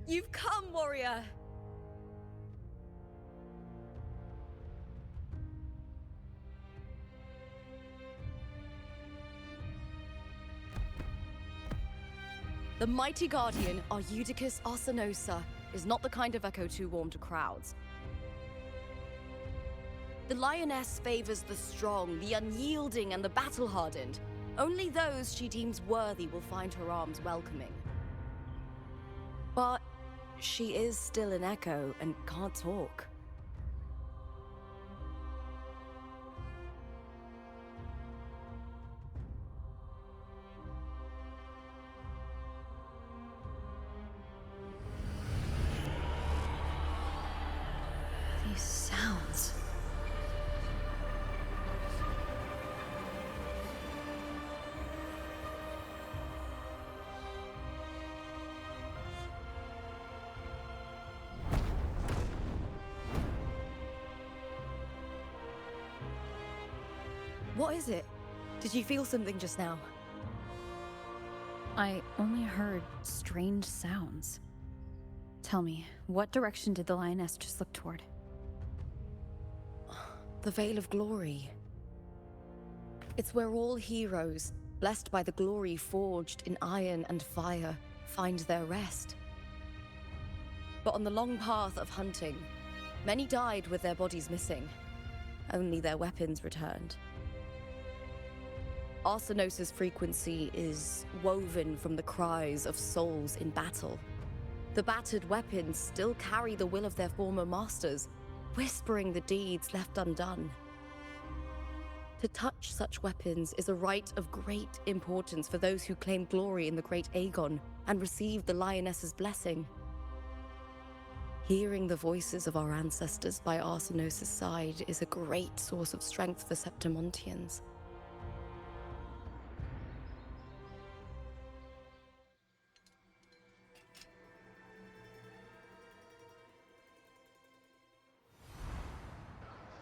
You've come, warrior! The mighty guardian, Arudicus Arsenosa, is not the kind of echo too warm to crowds. The lioness favors the strong, the unyielding, and the battle-hardened. Only those she deems worthy will find her arms welcoming. But she is still an echo and can't talk. These sounds. What is it? Did you feel something just now? I only heard strange sounds. Tell me, what direction did the lioness just look toward? The Veil of Glory. It's where all heroes, blessed by the glory forged in iron and fire, find their rest. But on the long path of hunting, many died with their bodies missing. Only their weapons returned. Arsenosa's frequency is woven from the cries of souls in battle. The battered weapons still carry the will of their former masters, whispering the deeds left undone. To touch such weapons is a rite of great importance for those who claim glory in the great Aegon and receive the lioness's blessing. Hearing the voices of our ancestors by Arsenosa's side is a great source of strength for Septimontians.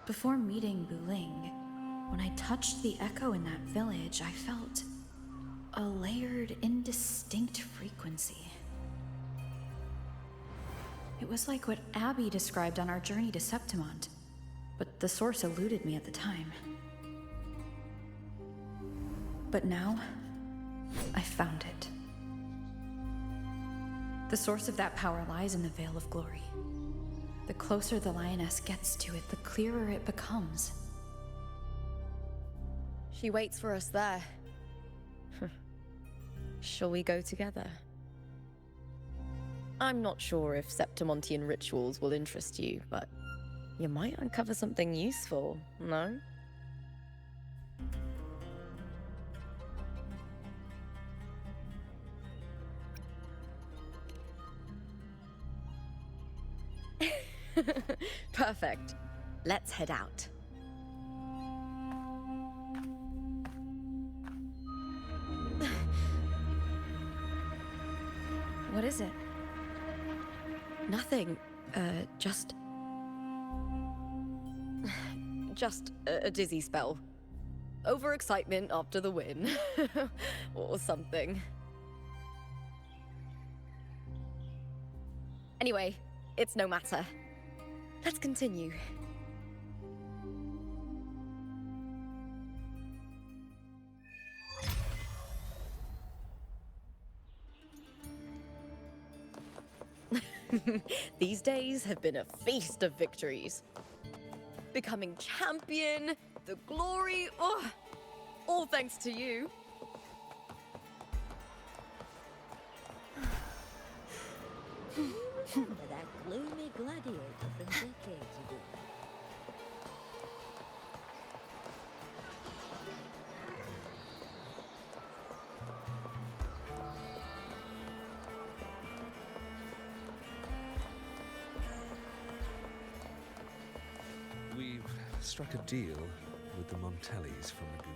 Before meeting Buling, when I touched the echo in that village, I felt a layered, indistinct frequency. It was like what Abby described on our journey to Septimont, but the source eluded me at the time. But now, I found it. The source of that power lies in the Veil of Glory. The closer the lioness gets to it, the clearer it becomes. She waits for us there. Shall we go together? I'm not sure if Septimontian rituals will interest you, but you might uncover something useful, no? Perfect. Let's head out. What is it? Nothing. Just a dizzy spell. Overexcitement after the win. Or something. Anyway, it's no matter. Let's continue. These days have been a feast of victories. Becoming champion, the glory, all thanks to you. Remember that gloomy gladiator from decades ago? We've struck a deal with the Montellis from Laguna.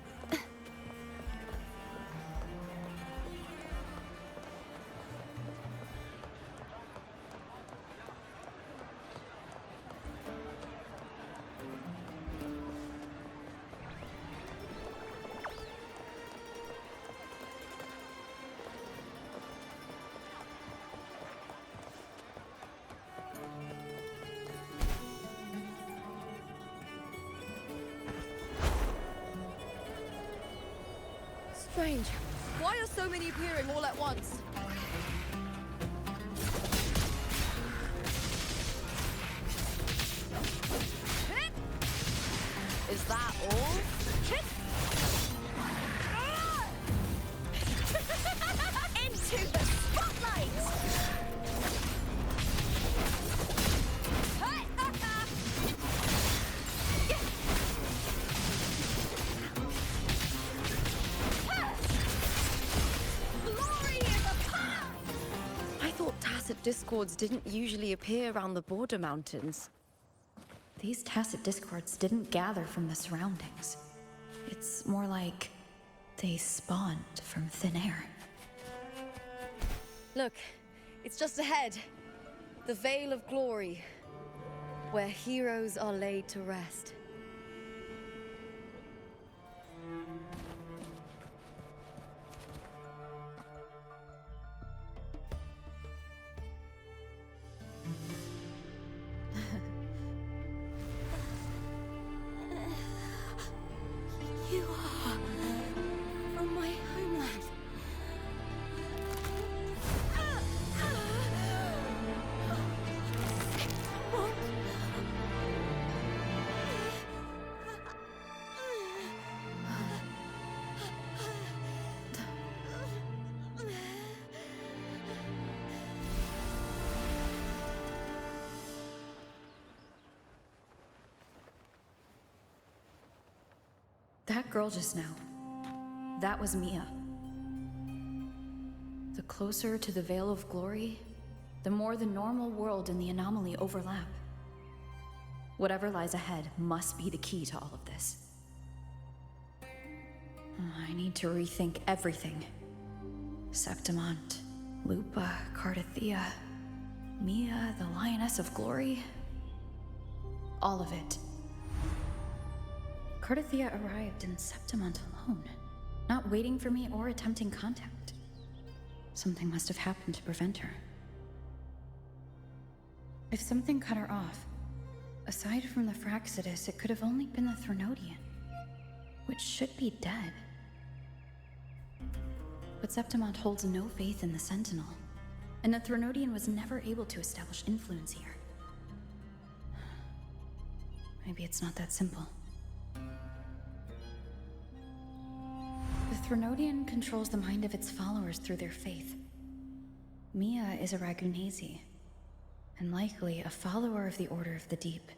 strange. Why are so many appearing all at once? Is that all? Into the spotlight! Glory is upon! I thought tacit discords didn't usually appear around the border mountains. These tacit discords didn't gather from the surroundings. It's more like they spawned from thin air. Look, it's just ahead. The Vale of Glory, where heroes are laid to rest. You are from my homeland. That girl just now, that was Mia. The closer to the Veil of Glory, the more the normal world and the anomaly overlap. Whatever lies ahead must be the key to all of this. I need to rethink everything. Septimont, Lupa, Cardathea, Mia, the Lioness of Glory. All of it. Cardathea arrived in Septimont alone, not waiting for me or attempting contact. Something must have happened to prevent her. If something cut her off, aside from the Fraxidus, it could have only been the Threnodian, which should be dead. But Septimont holds no faith in the Sentinel, and the Threnodian was never able to establish influence here. Maybe it's not that simple. The Threnodian controls the mind of its followers through their faith. Mia is a Ragunasi, and likely a follower of the Order of the Deep.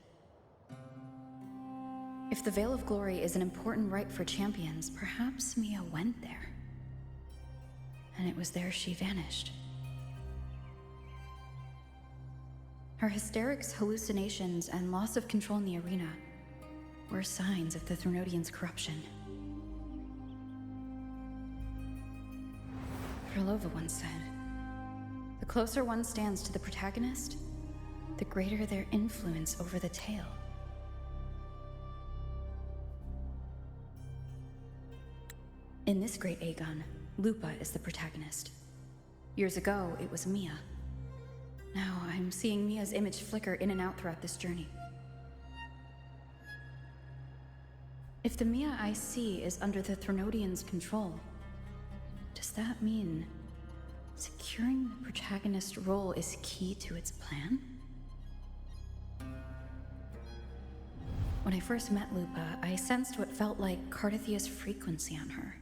If the Veil of Glory is an important rite for champions, perhaps Mia went there. And it was there she vanished. Her hysterics, hallucinations, and loss of control in the arena were signs of the Threnodian's corruption. Krylova once said, "The closer one stands to the protagonist, the greater their influence over the tale." In this great Aegon, Lupa is the protagonist. Years ago, it was Mia. Now I'm seeing Mia's image flicker in and out throughout this journey. If the Mia I see is under the Threnodian's control, does that mean securing the protagonist role is key to its plan? When I first met Lupa, I sensed what felt like Cardathea's frequency on her.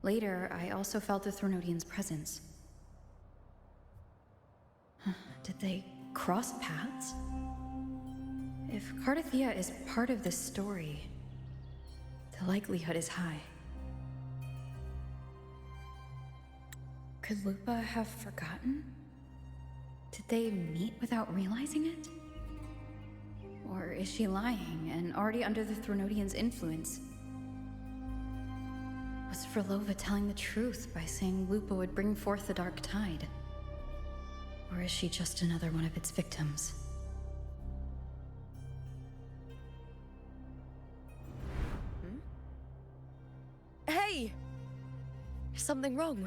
Later, I also felt the Threnodian's presence. Did they cross paths? If Cardathea is part of this story, the likelihood is high. Could Lupa have forgotten? Did they meet without realizing it? Or is she lying and already under the Threnodian's influence? Was Krylova telling the truth by saying Lupa would bring forth the Dark Tide? Or is she just another one of its victims? Hey! Is something wrong?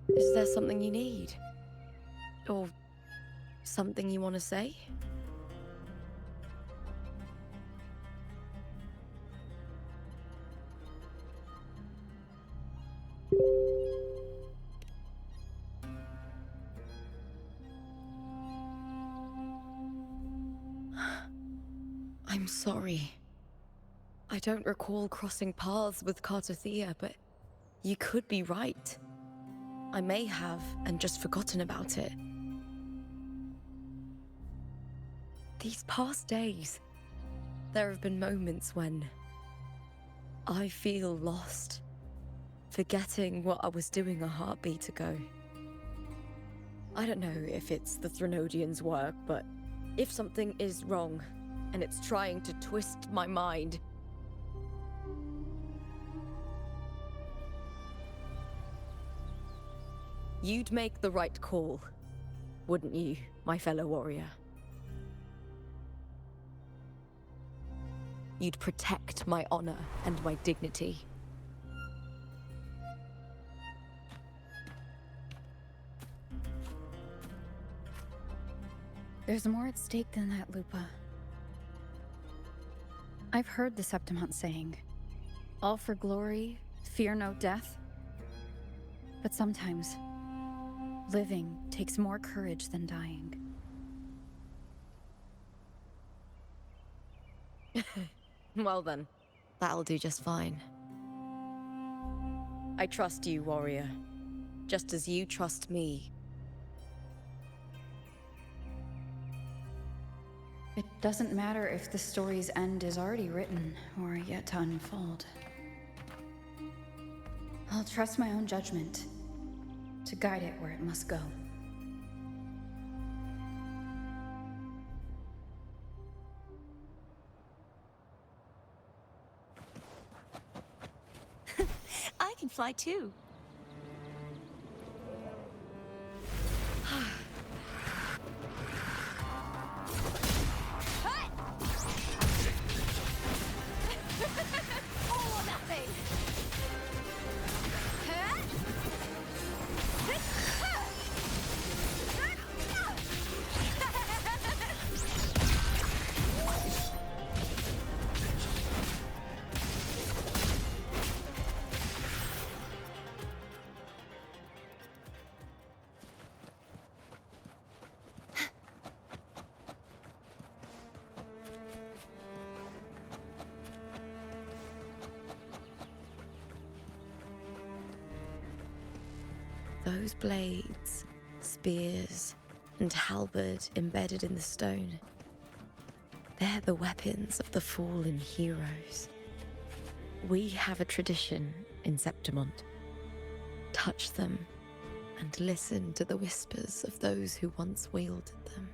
Is there something you need? Or something you want to say? I'm sorry. I don't recall crossing paths with Cartothea, but you could be right. I may have and just forgotten about it. These past days, there have been moments when I feel lost, forgetting what I was doing a heartbeat ago. I don't know if it's the Threnodians' work, but if something is wrong, and it's trying to twist my mind, you'd make the right call, wouldn't you, my fellow warrior? You'd protect my honor and my dignity. There's more at stake than that, Lupa. I've heard the Septimont saying, all for glory, fear no death. But sometimes, living takes more courage than dying. Well then, that'll do just fine. I trust you, warrior, just as you trust me. It doesn't matter if the story's end is already written or yet to unfold. I'll trust my own judgment to guide it where it must go. I can fly too. All or nothing! Those blades, spears, and halberd embedded in the stone. They're the weapons of the fallen heroes. We have a tradition in Septimont. Touch them and listen to the whispers of those who once wielded them.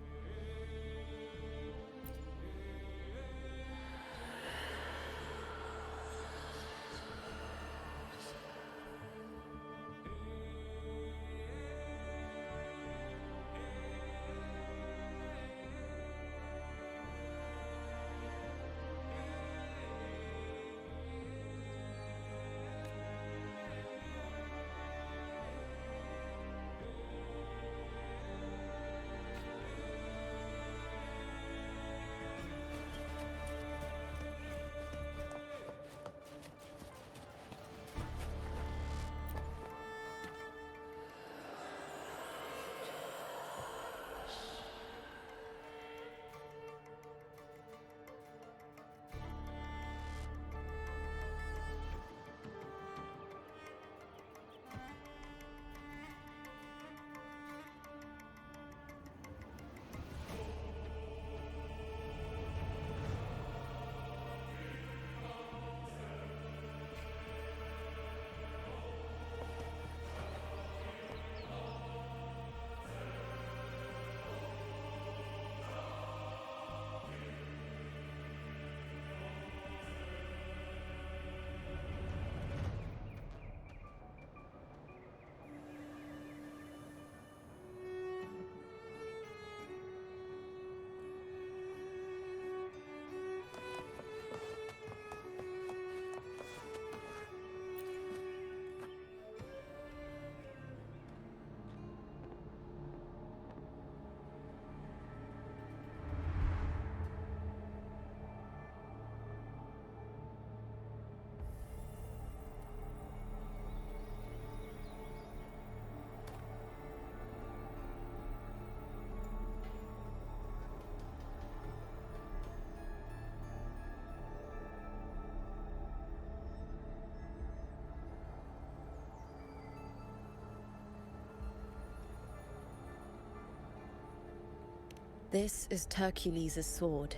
This is Hercules' sword.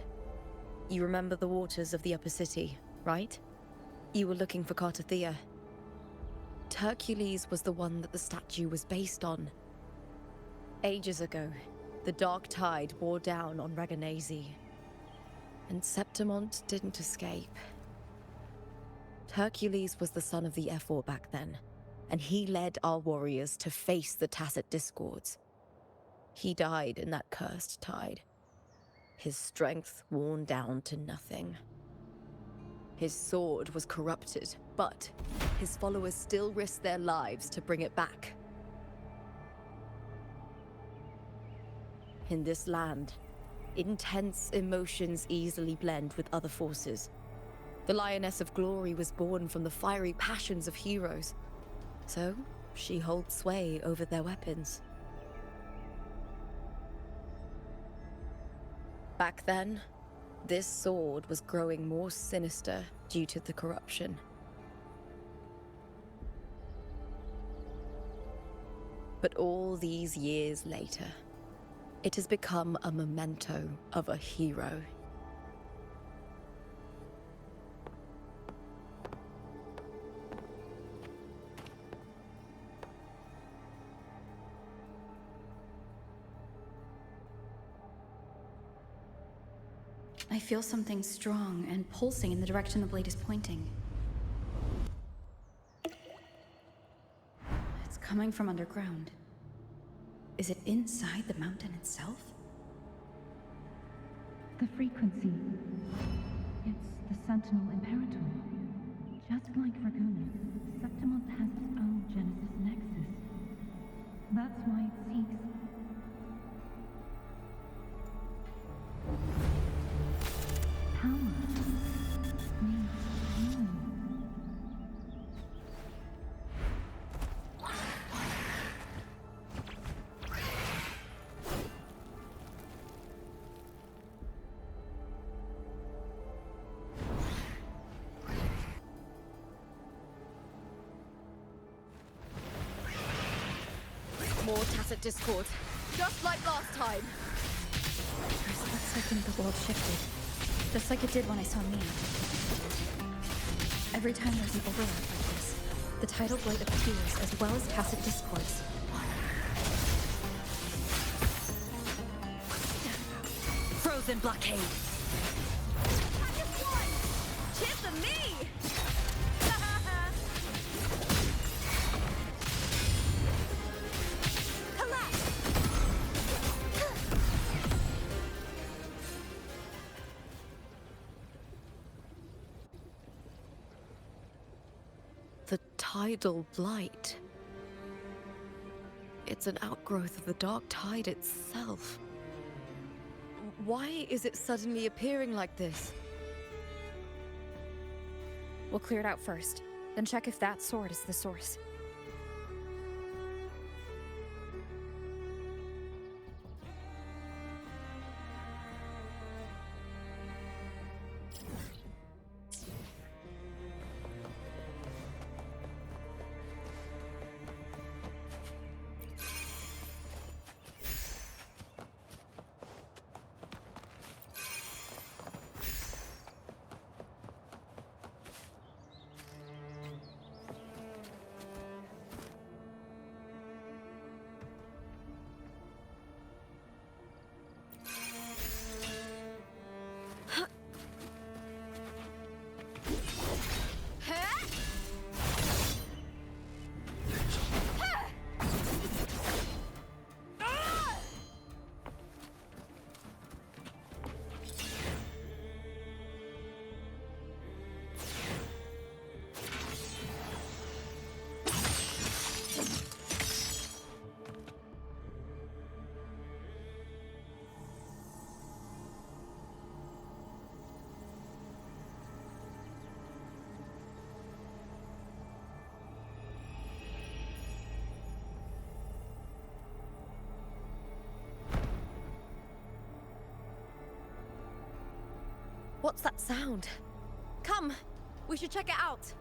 You remember the waters of the upper city, right? You were looking for Cartathea. Hercules was the one that the statue was based on. Ages ago, the dark tide wore down on Reganese, and Septimont didn't escape. Hercules was the son of the Ephor back then, and he led our warriors to face the Tacit Discords. He died in that cursed tide, his strength worn down to nothing. His sword was corrupted, but his followers still risked their lives to bring it back. In this land, intense emotions easily blend with other forces. The Lioness of Glory was born from the fiery passions of heroes, so she holds sway over their weapons. Back then, this sword was growing more sinister due to the corruption. But all these years later, it has become a memento of a hero. I feel something strong and pulsing in the direction the blade is pointing. It's coming from underground. Is it inside the mountain itself? The frequency. It's the Sentinel Imperator. Just like Dragonis, Septimont has its own Genesis Nexus. That's why it seeks. Power. Needs healing. More Tacit Discord, just like last time. For a split second, the world shifted. Just like it did when I saw Mia. Every time there's an overlap like this, the tidal blight appears as well as Tacit Discords. Frozen blockade. I just won! Cheers to me! The tidal blight. It's an outgrowth of the dark tide itself. Why is it suddenly appearing like this? We'll clear it out first, then check if that sword is the source. What's that sound? Come, we should check it out.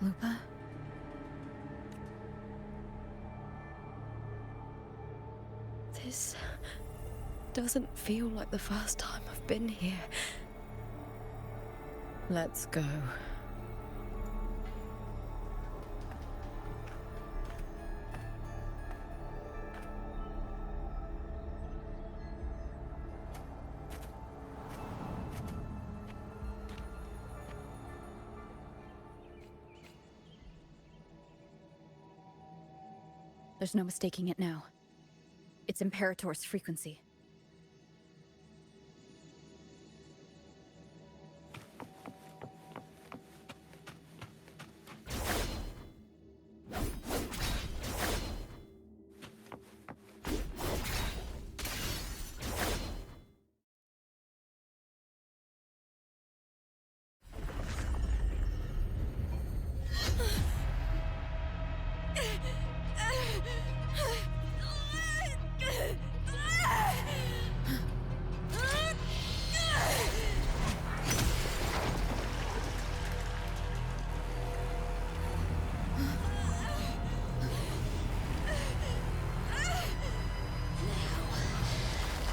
Lupa? This doesn't feel like the first time I've been here. Let's go. There's no mistaking it now. It's Imperator's frequency.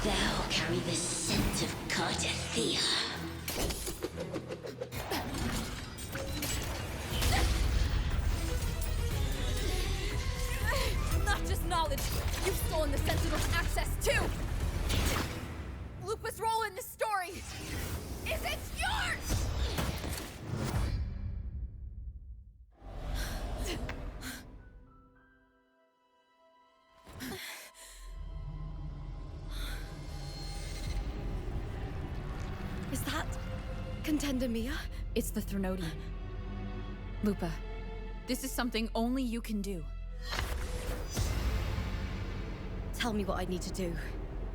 Thou carry the scent of Cardathea. Not just knowledge, you've stolen the Sentinel's access too! Lupa's role in this story isn't yours! Is that Contender Mia? It's the Threnodian. Lupa, this is something only you can do. Tell me what I need to do.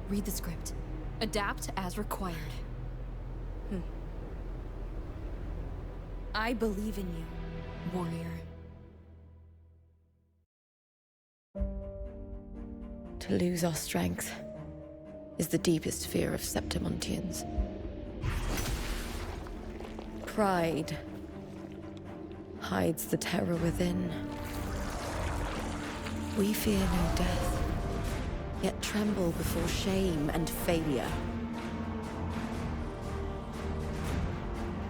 Read the script. Adapt as required. I believe in you, warrior. To lose our strength is the deepest fear of Septimontians. Pride hides the terror within. We fear no death, yet tremble before shame and failure.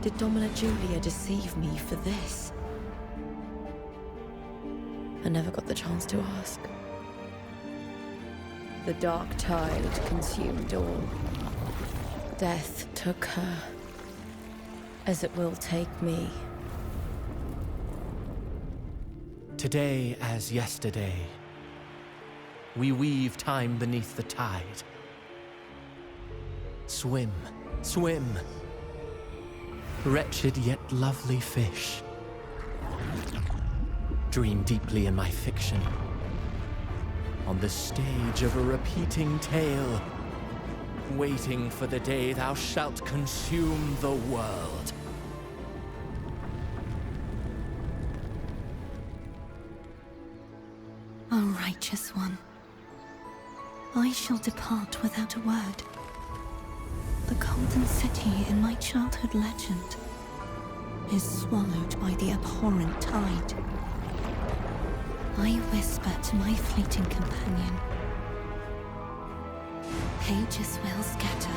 Did Domina Julia deceive me for this? I never got the chance to ask. The dark tide consumed all. Death took her, as it will take me. Today as yesterday, we weave time beneath the tide. Swim, swim, wretched yet lovely fish. Dream deeply in my fiction, on the stage of a repeating tale, waiting for the day thou shalt consume the world. O righteous one, I shall depart without a word. The golden city in my childhood legend is swallowed by the abhorrent tide. I whisper to my fleeting companion. Pages will scatter.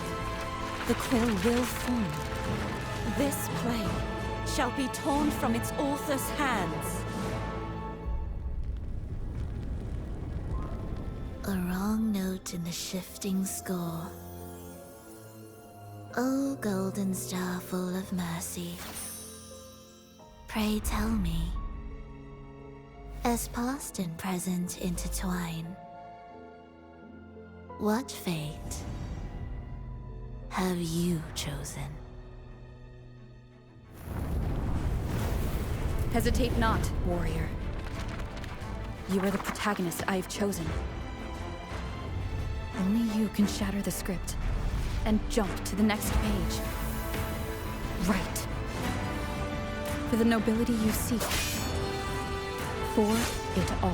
The quill will fall. This play shall be torn from its author's hands. A wrong note in the shifting score. O golden star full of mercy, pray tell me, as past and present intertwine, what fate have you chosen? Hesitate not, warrior. You are the protagonist I have chosen. Only you can shatter the script and jump to the next page. Right. For the nobility you seek. For it all.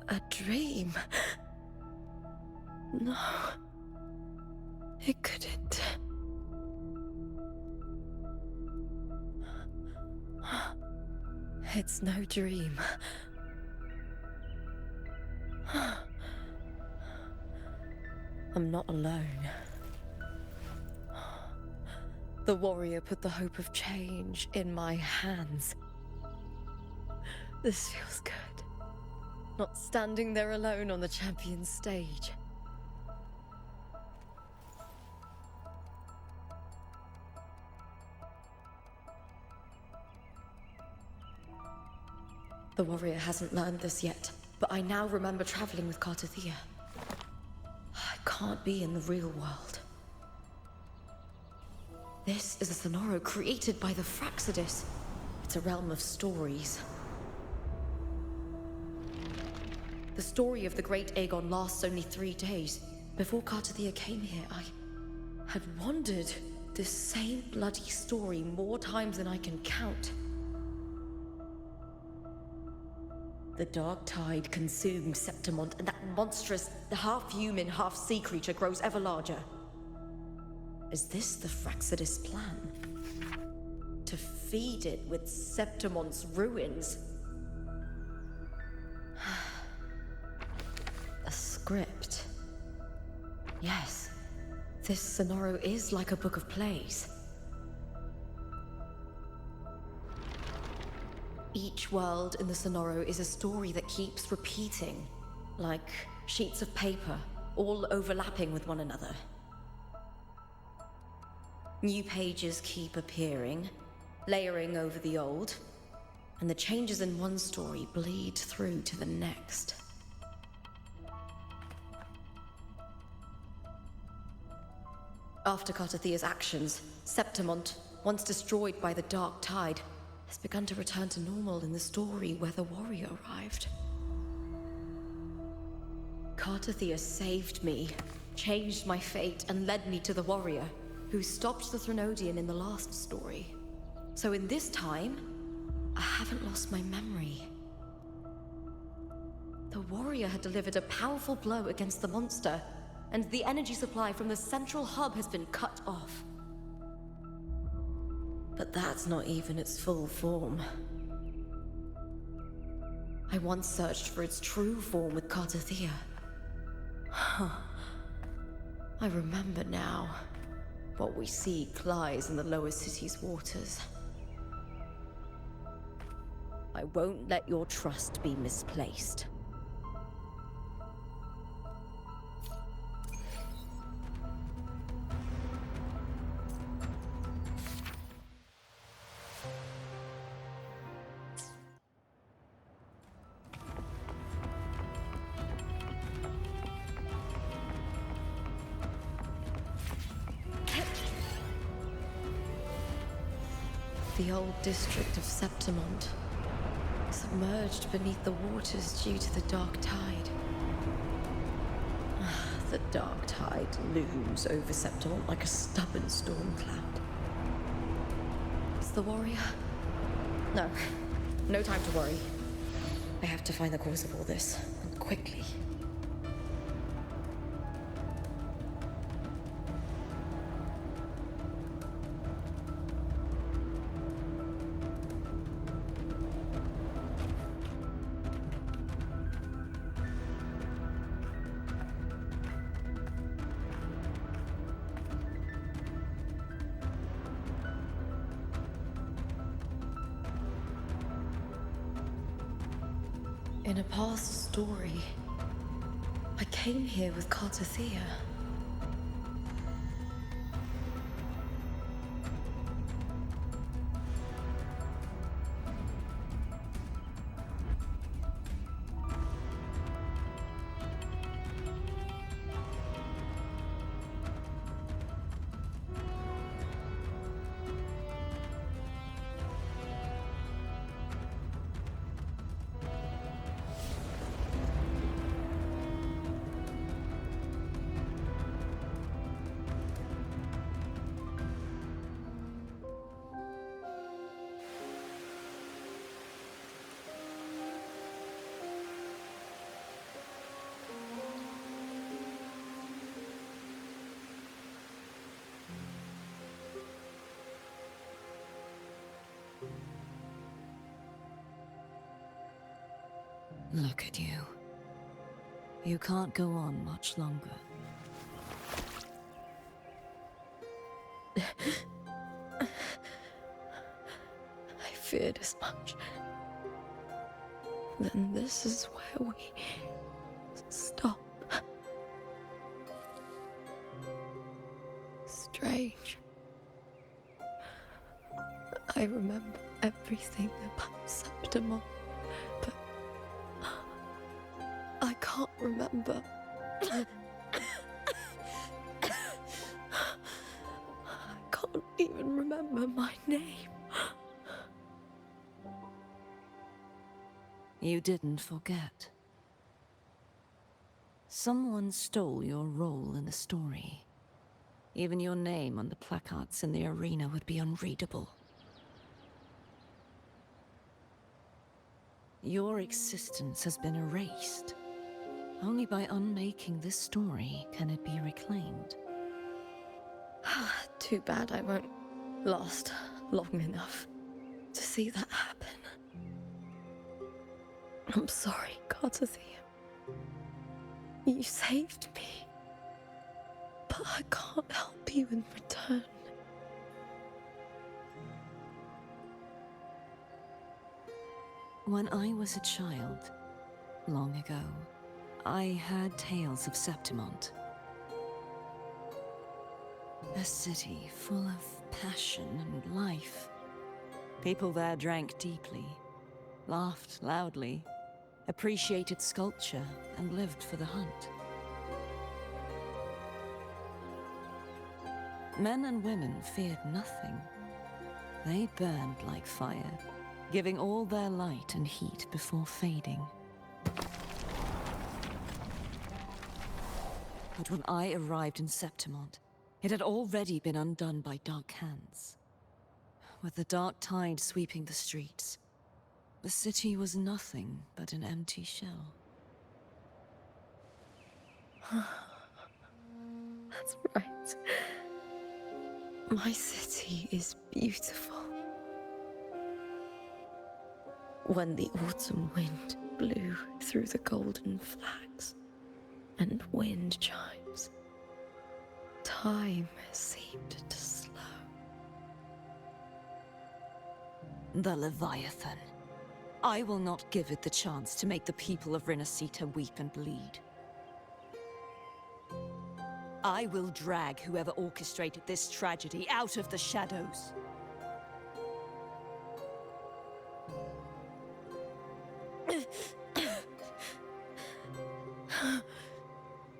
A dream? No. It couldn't. It's no dream. I'm not alone. The warrior put the hope of change in my hands. This feels good. Not standing there alone on the champion's stage. The warrior hasn't learned this yet, but I now remember traveling with Cartathea. I can't be in the real world. This is a Sonoro created by the Fraxidus. It's a realm of stories. The story of the Great Aegon lasts only 3 days. Before Cartathea came here, I had wandered this same bloody story more times than I can count. The dark tide consumes Septimont, and that monstrous, half-human, half-sea creature grows ever larger. Is this the Fraxidus plan? To feed it with Septimont's ruins? A script. Yes, this Sonoro is like a book of plays. Each world in the Sonoro is a story that keeps repeating, like sheets of paper, all overlapping with one another. New pages keep appearing, layering over the old, and the changes in one story bleed through to the next. After Cartathea's actions, Septimont, once destroyed by the dark tide, has begun to return to normal in the story where the warrior arrived. Cartathea saved me, changed my fate, and led me to the warrior, who stopped the Threnodian in the last story. So in this time, I haven't lost my memory. The warrior had delivered a powerful blow against the monster, and the energy supply from the central hub has been cut off. But that's not even its full form. I once searched for its true form with Cartathea. I remember now. What we seek lies in the lower city's waters. I won't let your trust be misplaced. The old district of Septimont, submerged beneath the waters due to the dark tide. The dark tide looms over Septimont like a stubborn storm cloud. Is the warrior? No. No time to worry. I have to find the cause of all this, and quickly. In a past story, I came here with Cartathea. Look at you. You can't go on much longer. I feared as much. Then this is where we stop. Strange. I remember everything about Septimon, but I can't remember. I can't even remember my name. You didn't forget. Someone stole your role in the story. Even your name on the placards in the arena would be unreadable. Your existence has been erased. Only by unmaking this story can it be reclaimed. Too bad I won't last long enough to see that happen. I'm sorry, Gardathia. You saved me. But I can't help you in return. When I was a child, long ago, I had tales of Septimont. A city full of passion and life. People there drank deeply, laughed loudly, appreciated sculpture, and lived for the hunt. Men and women feared nothing. They burned like fire, giving all their light and heat before fading. But when I arrived in Septimont, it had already been undone by dark hands. With the dark tide sweeping the streets, the city was nothing but an empty shell. That's right. My city is beautiful. When the autumn wind blew through the golden flags and wind chimes, time seemed to slow. The Leviathan. I will not give it the chance to make the people of Rinasita weep and bleed. I will drag whoever orchestrated this tragedy out of the shadows.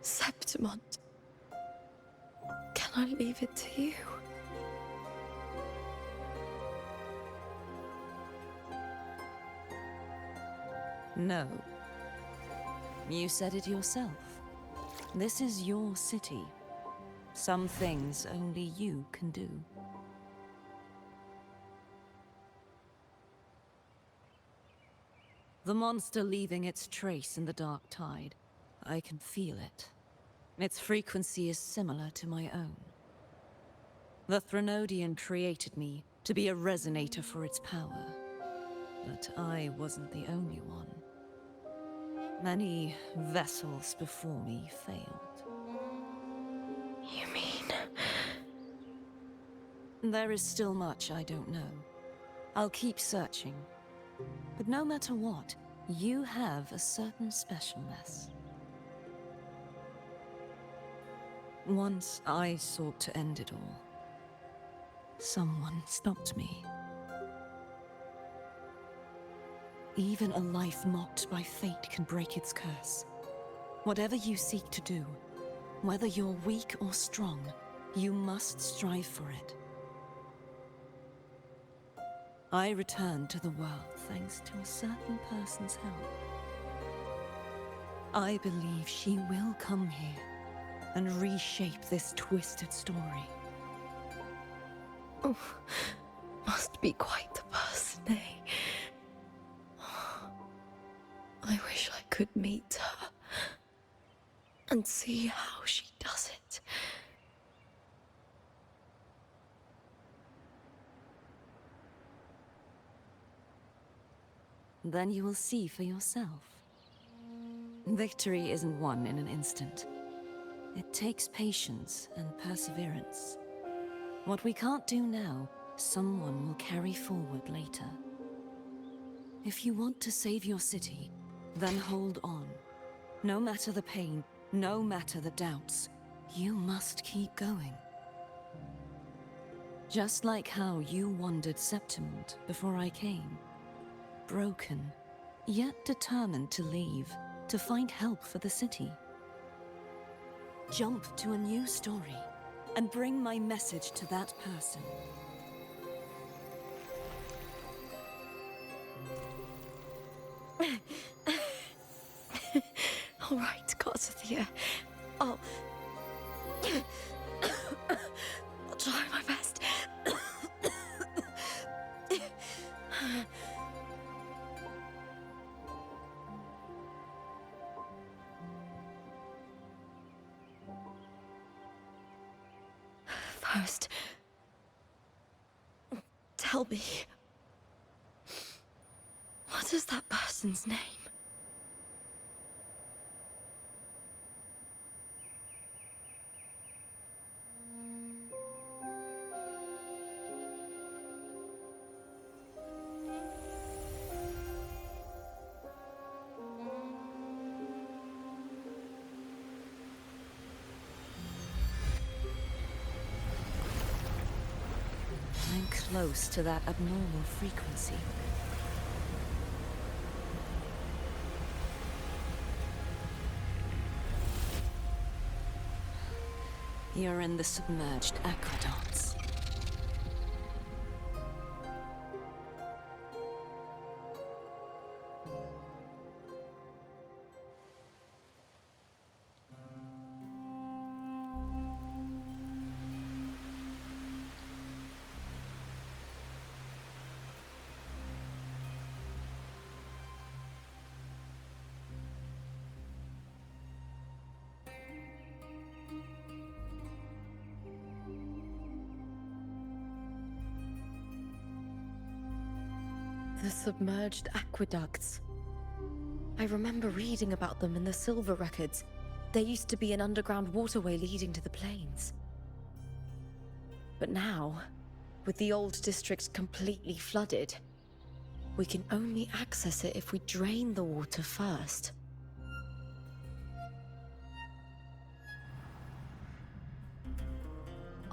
Septimont, can I leave it to you? No. You said it yourself. This is your city. Some things only you can do. The monster leaving its trace in the dark tide. I can feel it. Its frequency is similar to my own. The Threnodian created me to be a resonator for its power. But I wasn't the only one. Many vessels before me failed. You mean? There is still much I don't know. I'll keep searching. But no matter what, you have a certain specialness. Once I sought to end it all. Someone stopped me. Even a life mocked by fate can break its curse. Whatever you seek to do, whether you're weak or strong, you must strive for it. I returned to the world thanks to a certain person's help. I believe she will come here and reshape this twisted story. Oh, must be quite the person, eh? I wish I could meet her and see how she does it. Then you will see for yourself. Victory isn't won in an instant. It takes patience and perseverance. What we can't do now, someone will carry forward later. If you want to save your city, then hold on. No matter the pain, no matter the doubts, you must keep going. Just like how you wandered Septimont before I came. Broken, yet determined to leave, to find help for the city. Jump to a new story, and bring my message to that person. All right, Garcia. I'll try my best. First, tell me, what is that person's name? I'm close to that abnormal frequency. You're in the submerged aqueducts. The submerged aqueducts. I remember reading about them in the Silver records. There used to be an underground waterway leading to the plains. But now, with the old district completely flooded, we can only access it if we drain the water first.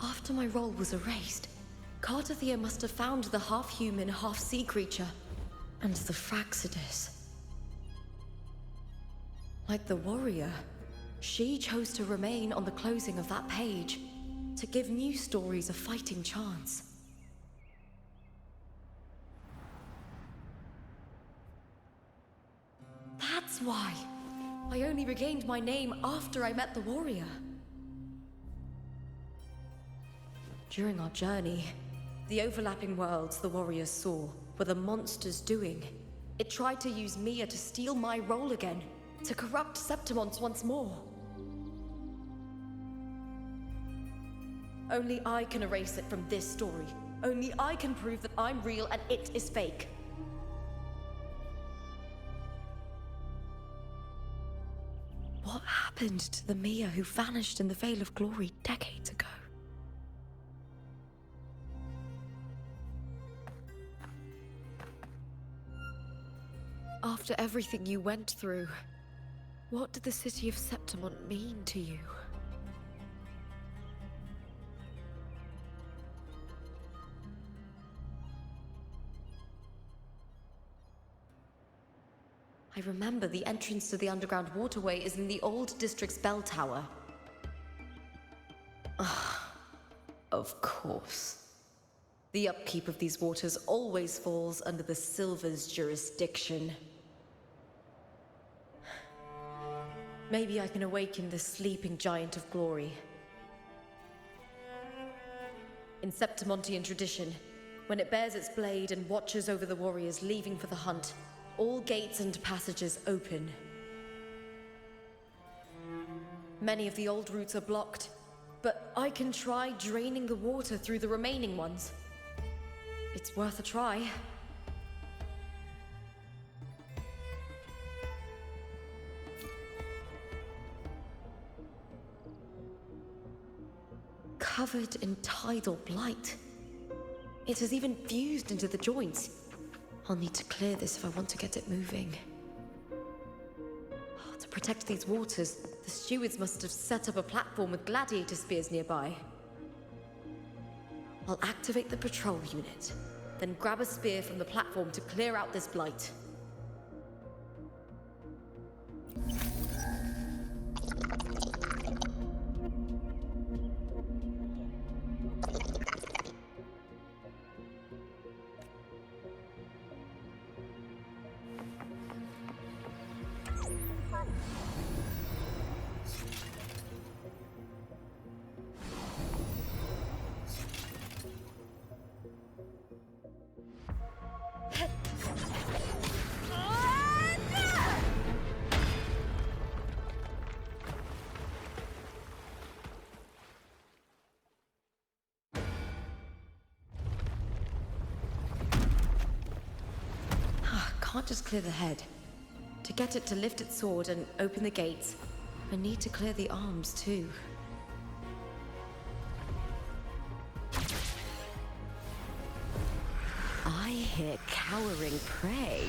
After my role was erased, Cartathea must have found the half-human, half-sea creature, and the Fraxidus. Like the warrior, she chose to remain on the closing of that page, to give new stories a fighting chance. That's why I only regained my name after I met the warrior. During our journey, the overlapping worlds the warriors saw were the monsters doing. It tried to use Mia to steal my role again, to corrupt Septimont once more. Only I can erase it from this story. Only I can prove that I'm real and it is fake. What happened to the Mia who vanished in the Veil of Glory decades ago? After everything you went through, what did the city of Septimont mean to you? I remember the entrance to the underground waterway is in the old district's bell tower. Of course. The upkeep of these waters always falls under the Silver's jurisdiction. Maybe I can awaken the sleeping giant of glory. In Septimontian tradition, when it bears its blade and watches over the warriors leaving for the hunt, all gates and passages open. Many of the old routes are blocked, but I can try draining the water through the remaining ones. It's worth a try. covered in tidal blight. It has even fused into the joints. I'll need to clear this if I want to get it moving. To protect these waters, the stewards must have set up a platform with gladiator spears nearby. I'll activate the patrol unit, then grab a spear from the platform to clear out this blight. Can't just clear the head. To get it to lift its sword and open the gates, I need to clear the arms too. I hear cowering prey.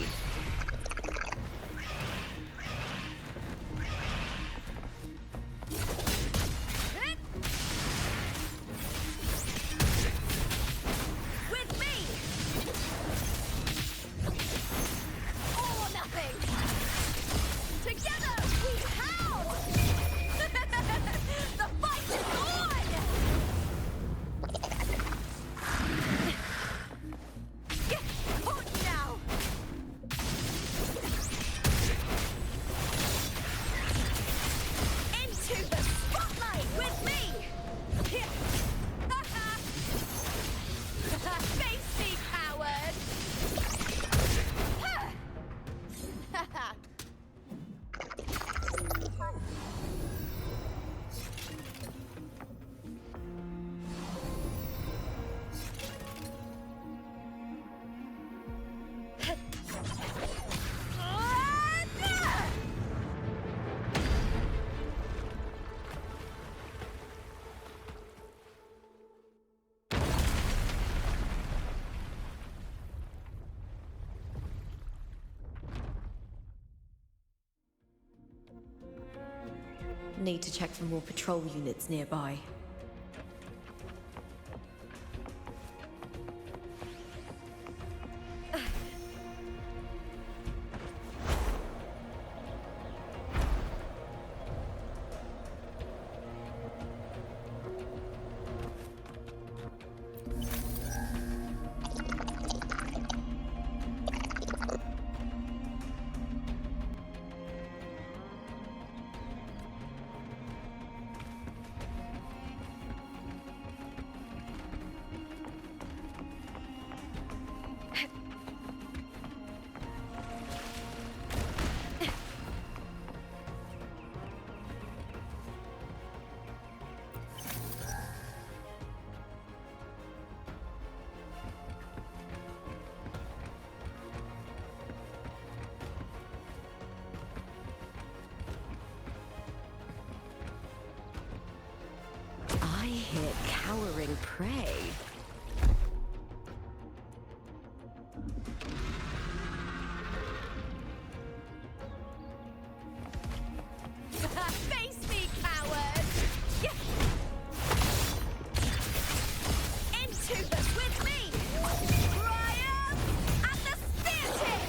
Need to check for more patrol units nearby. I hear cowering prey. Face me, coward! Into this with me! Triumph at the spear tip!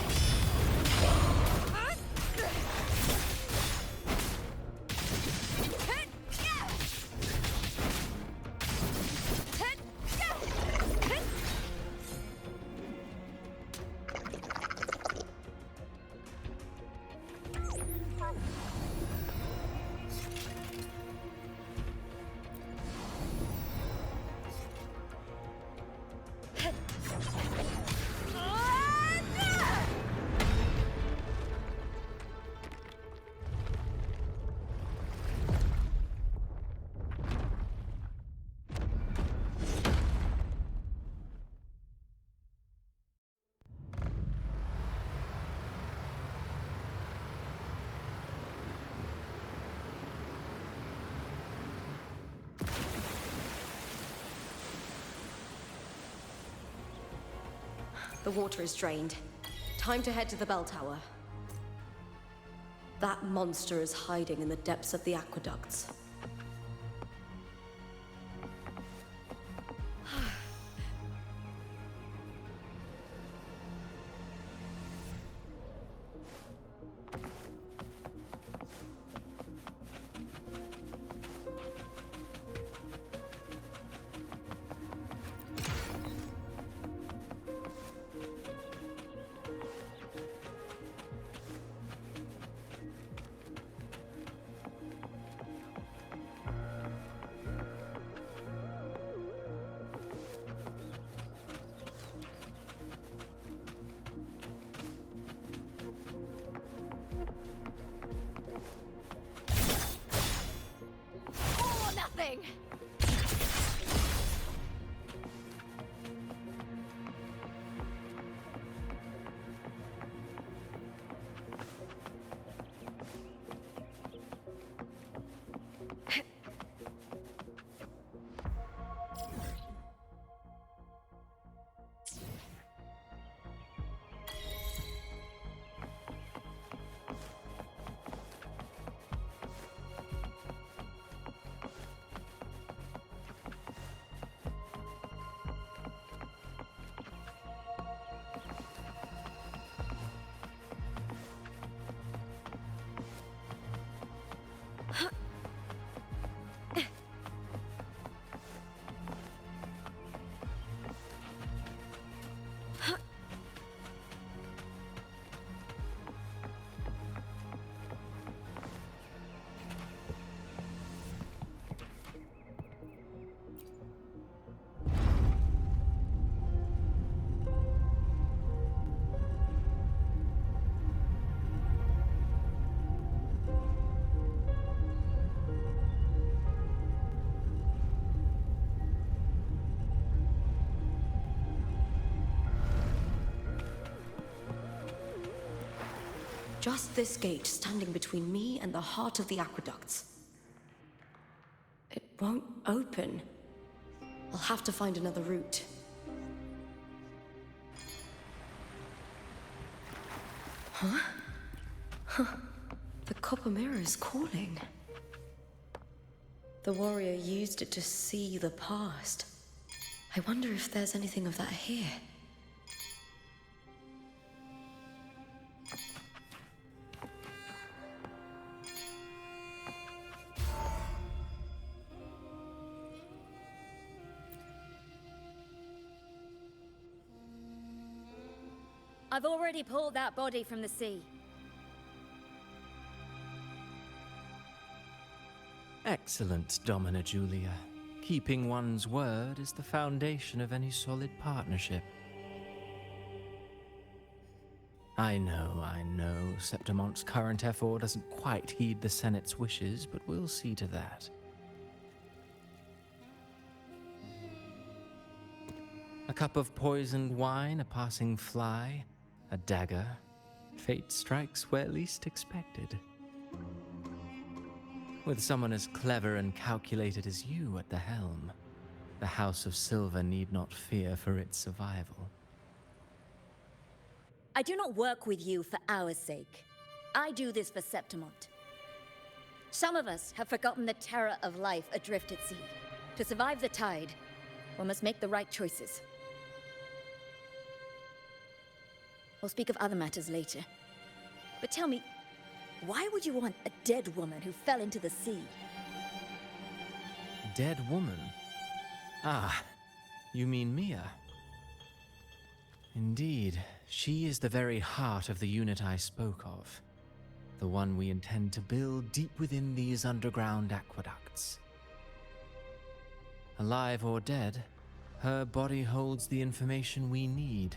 The water is drained. Time to head to the bell tower. That monster is hiding in the depths of the aqueducts. Or nothing! Just this gate standing between me and the heart of the aqueducts. It won't open. I'll have to find another route. The copper mirror is calling. The warrior used it to see the past. I wonder if there's anything of that here. I've already pulled that body from the sea. Excellent, Domina Julia. Keeping one's word is the foundation of any solid partnership. I know, Septimonte's current effort doesn't quite heed the Senate's wishes, but we'll see to that. A cup of poisoned wine, a passing fly, a dagger. Fate strikes where least expected. With someone as clever and calculated as you at the helm, the House of Silver need not fear for its survival. I do not work with you for our sake. I do this for Septimont. Some of us have forgotten the terror of life adrift at sea. To survive the tide, one must make the right choices. We'll speak of other matters later. But tell me, why would you want a dead woman who fell into the sea? Dead woman? Ah, you mean Mia? Indeed, she is the very heart of the unit I spoke of. The one we intend to build deep within these underground aqueducts. Alive or dead, her body holds the information we need.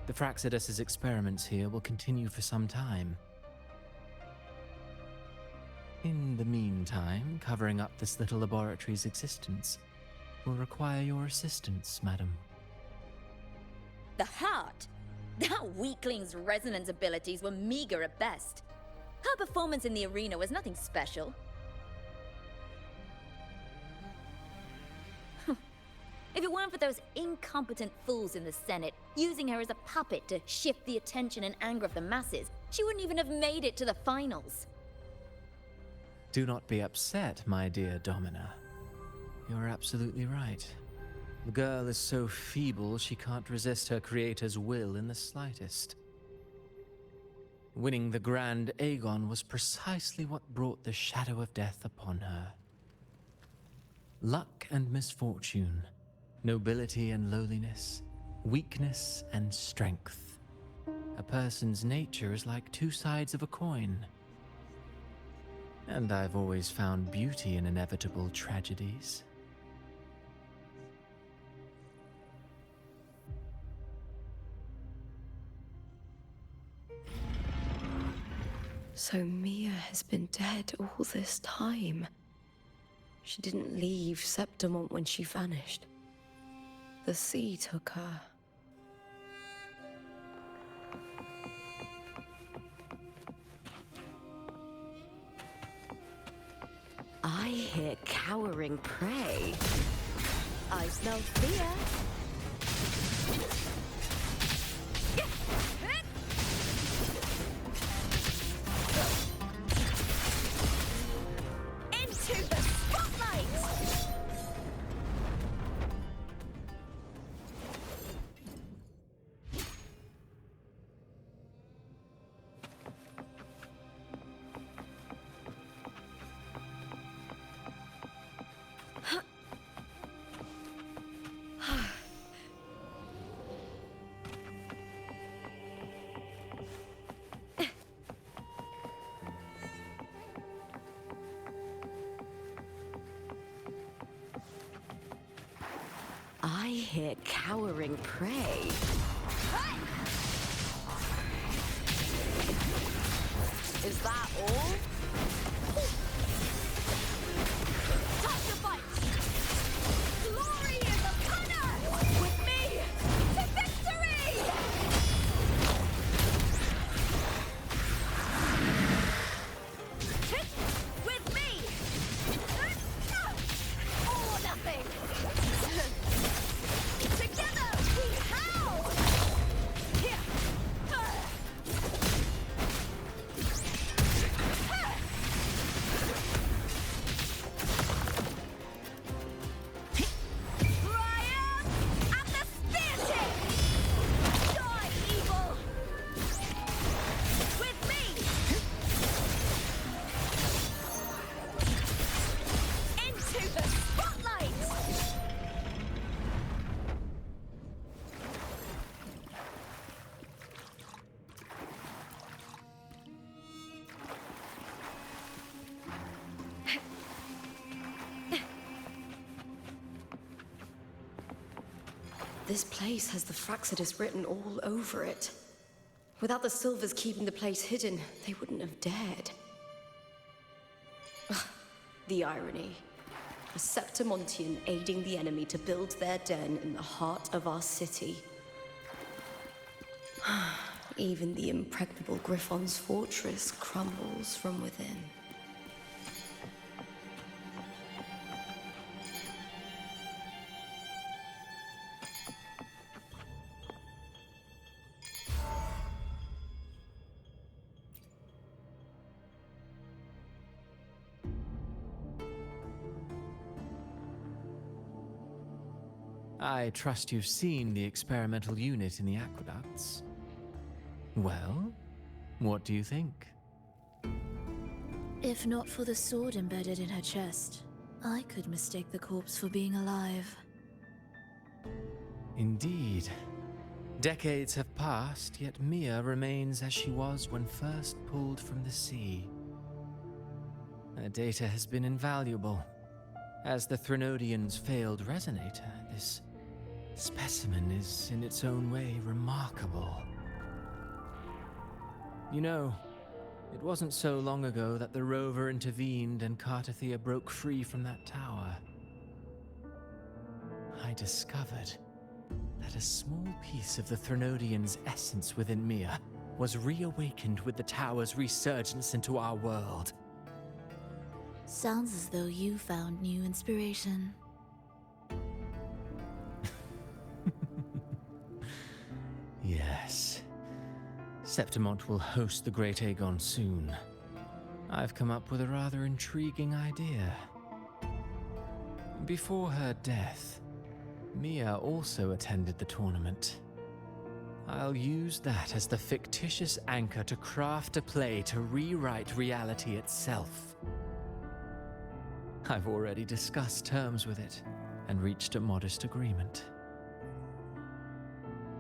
The Fraxidus's experiments here will continue for some time. In the meantime, covering up this little laboratory's existence will require your assistance, madam. The heart? That weakling's resonance abilities were meager at best. Her performance in the arena was nothing special. If it weren't for those incompetent fools in the Senate using her as a puppet to shift the attention and anger of the masses, she wouldn't even have made it to the finals. Do not be upset, my dear Domina. You're absolutely right. The girl is so feeble she can't resist her creator's will in the slightest. Winning the Grand Aegon was precisely what brought the shadow of death upon her. Luck and misfortune, nobility and lowliness, weakness and strength. A person's nature is like two sides of a coin. And I've always found beauty in inevitable tragedies. So Mia has been dead all this time. She didn't leave Septimont when she vanished. The sea took her. I hear cowering prey. I smell fear. Into the spotlight! I hear cowering prey. Is that all? Time to fight! Glory is upon us! With me to victory! With me! All or nothing! Together we howl! Here! Triumph at the spear tip! Die, evil! With me! Into the spotlight! This place has the Fraxidus written all over it. Without the Silvers keeping the place hidden, they wouldn't have dared. Ugh, the irony. A Septimontian aiding the enemy to build their den in the heart of our city. Even the impregnable Griffon's fortress crumbles from within. I trust you've seen the experimental unit in the aqueducts. Well, what do you think? If not for the sword embedded in her chest, I could mistake the corpse for being alive. Indeed. Decades have passed, yet Mia remains as she was when first pulled from the sea. Her data has been invaluable. As the Threnodian's failed resonator, this specimen is in its own way remarkable. You know, it wasn't so long ago that the rover intervened and Cartathea broke free from that tower. I discovered that a small piece of the Threnodian's essence within Mia was reawakened with the tower's resurgence into our world. Sounds as though you found new inspiration. Yes. Septimont will host the Great Aegon soon. I've come up with a rather intriguing idea. Before her death, Mia also attended the tournament. I'll use that as the fictitious anchor to craft a play to rewrite reality itself. I've already discussed terms with it and reached a modest agreement.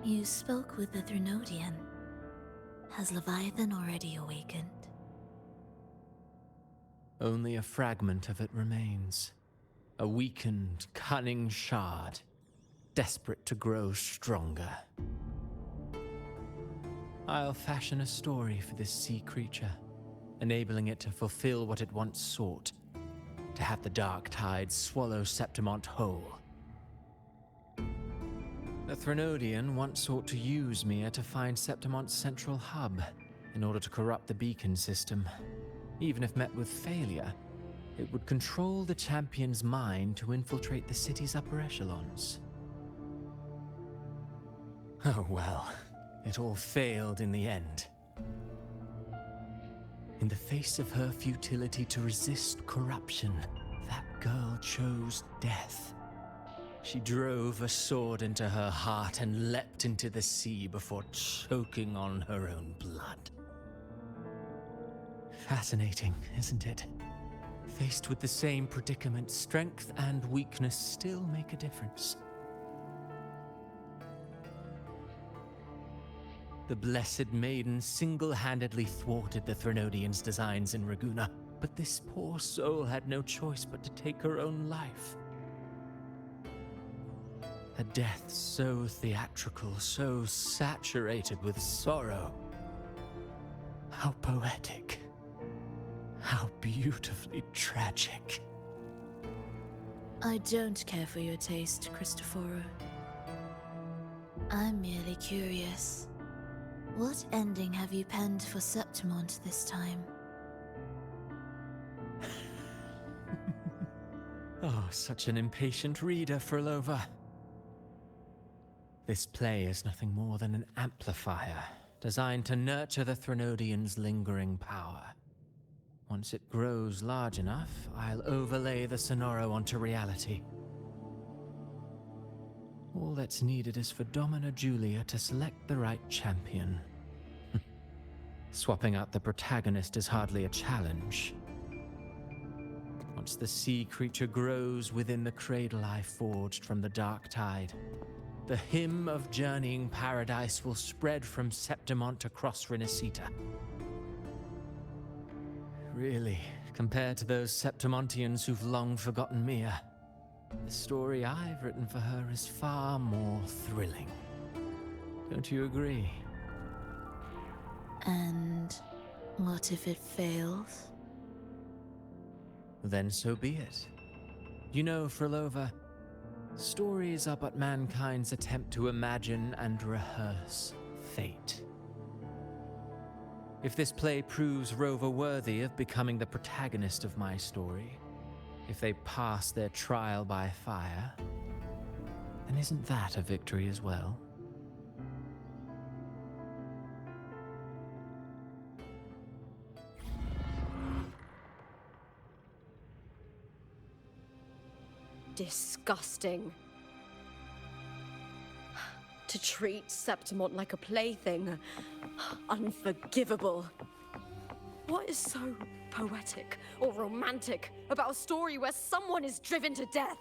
You spoke with the Threnodian. Has Leviathan already awakened? Only a fragment of it remains. A weakened, cunning shard, desperate to grow stronger. I'll fashion a story for this sea creature, enabling it to fulfill what it once sought, to have the dark tide swallow Septimont whole. The Threnodian once sought to use Mia to find Septimont's central hub in order to corrupt the beacon system. Even if met with failure, it would control the champion's mind to infiltrate the city's upper echelons. Oh well, it all failed in the end. In the face of her futility to resist corruption, that girl chose death. She drove a sword into her heart and leapt into the sea before choking on her own blood. Fascinating, isn't it? Faced with the same predicament, strength and weakness still make a difference. The Blessed Maiden single-handedly thwarted the Threnodian's designs in Raguna, but this poor soul had no choice but to take her own life. A death so theatrical, so saturated with sorrow. How poetic. How beautifully tragic. I don't care for your taste, Cristoforo. I'm merely curious. What ending have you penned for Septimont this time? Oh, such an impatient reader, Frolova. This play is nothing more than an amplifier, designed to nurture the Threnodian's lingering power. Once it grows large enough, I'll overlay the Sonoro onto reality. All that's needed is for Domina Julia to select the right champion. Swapping out the protagonist is hardly a challenge. Once the sea creature grows within the cradle I forged from the dark tide, the hymn of journeying paradise will spread from Septimont across Renacita. Really, compared to those Septimontians who've long forgotten Mia, the story I've written for her is far more thrilling. Don't you agree? And what if it fails? Then so be it. You know, Frolova, stories are but mankind's attempt to imagine and rehearse fate. If this play proves Rover worthy of becoming the protagonist of my story, if they pass their trial by fire, then isn't that a victory as well? Disgusting. To treat Septimont like a plaything. Unforgivable. What is so poetic or romantic about a story where someone is driven to death?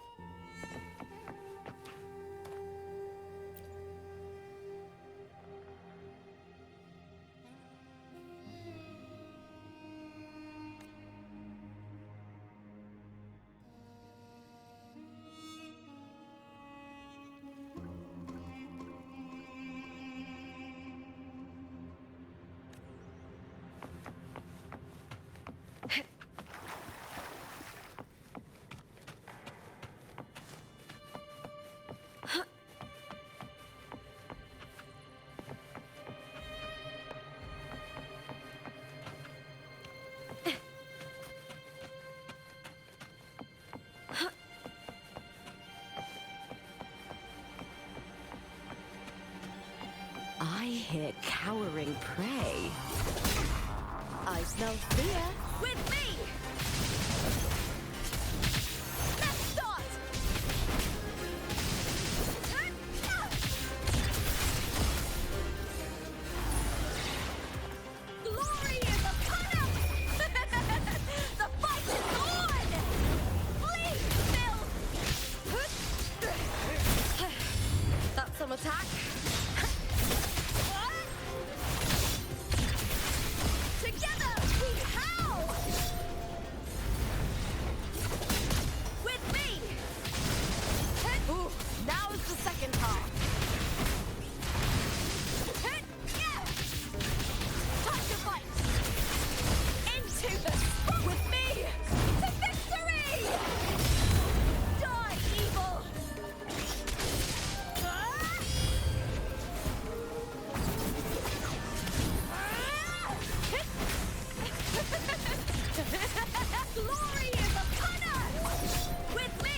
hear cowering prey. I smell fear. With me! Let's start! Glory is upon us! The fight is on! Flee, Phil! That's some attack. Together we howl! With me! Ooh, now's the second half. Time to fight! Into the with me! To victory! Die, evil! Glory is upon us! With me!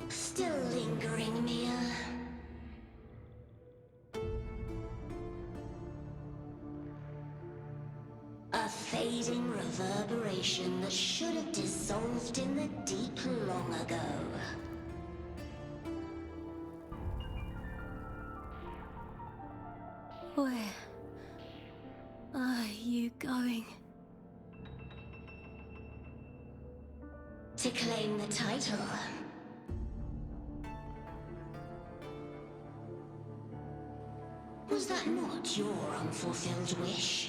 Still lingering, Mia. A fading reverberation that should have dissolved in the deep long ago. Where are you going? To claim the title. Was that not your unfulfilled wish?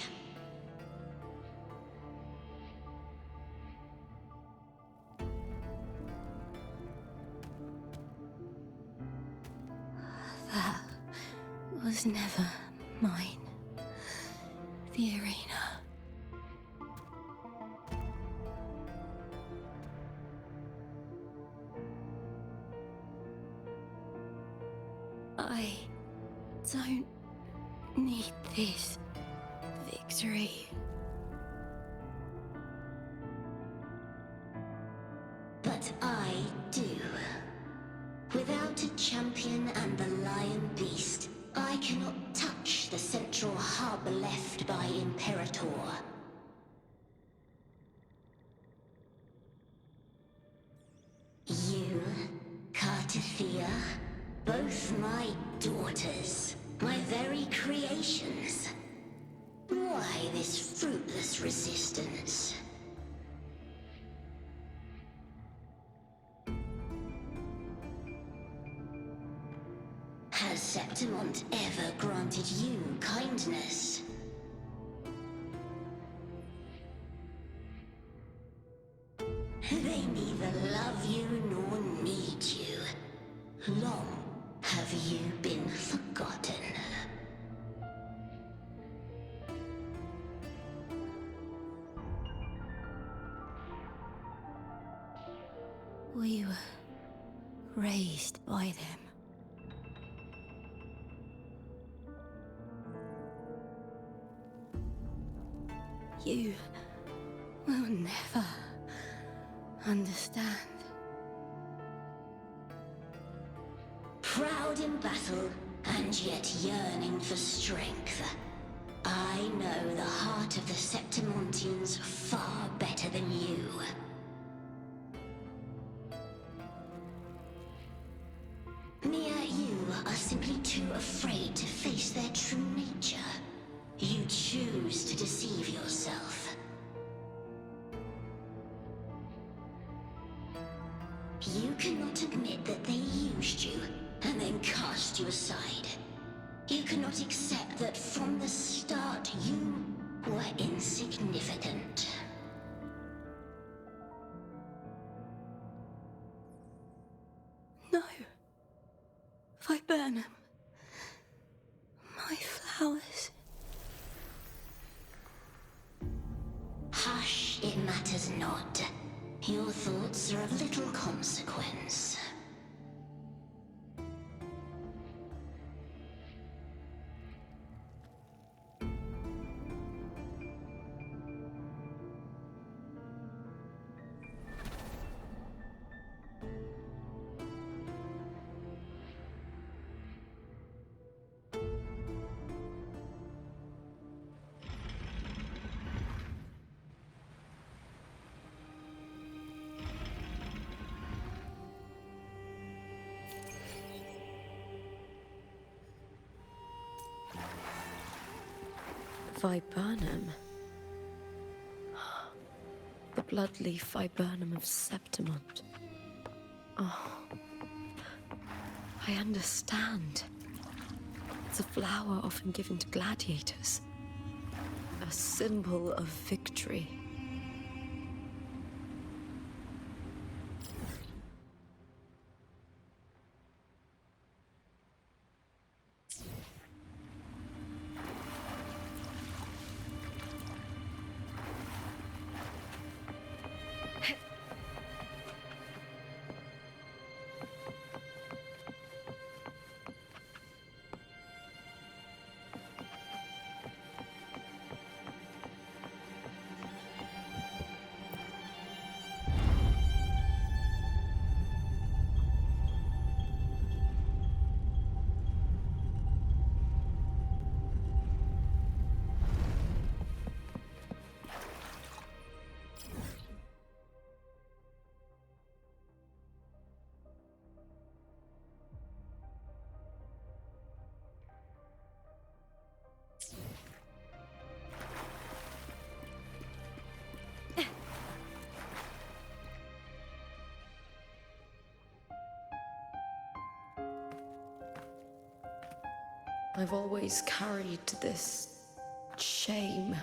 That was never mine. The arena. I don't need this victory. But I do. Without a champion and the lion beast, I cannot touch the central hub left by Imperator. You, Cartithia, both my daughters, my very creations. Why this fruitless resistance? Has Septimont ever granted you kindness? They neither love you nor need you. Long have you been forgotten. We were raised by them. You will never understand. Proud in battle, and yet yearning for strength. I know the heart of the Septimontians far better than you. Mia, you are simply too afraid to face their true nature. You choose to deceive yourself. You cannot admit that they used you and then cast you aside. You cannot accept that from the start you were insignificant. No. Viburnum. My flowers. Hush, it matters not. Your thoughts are of little consequence. Viburnum. The bloodleaf viburnum of Septimont. Oh. I understand. It's a flower often given to gladiators. A symbol of victory. I've always carried this shame.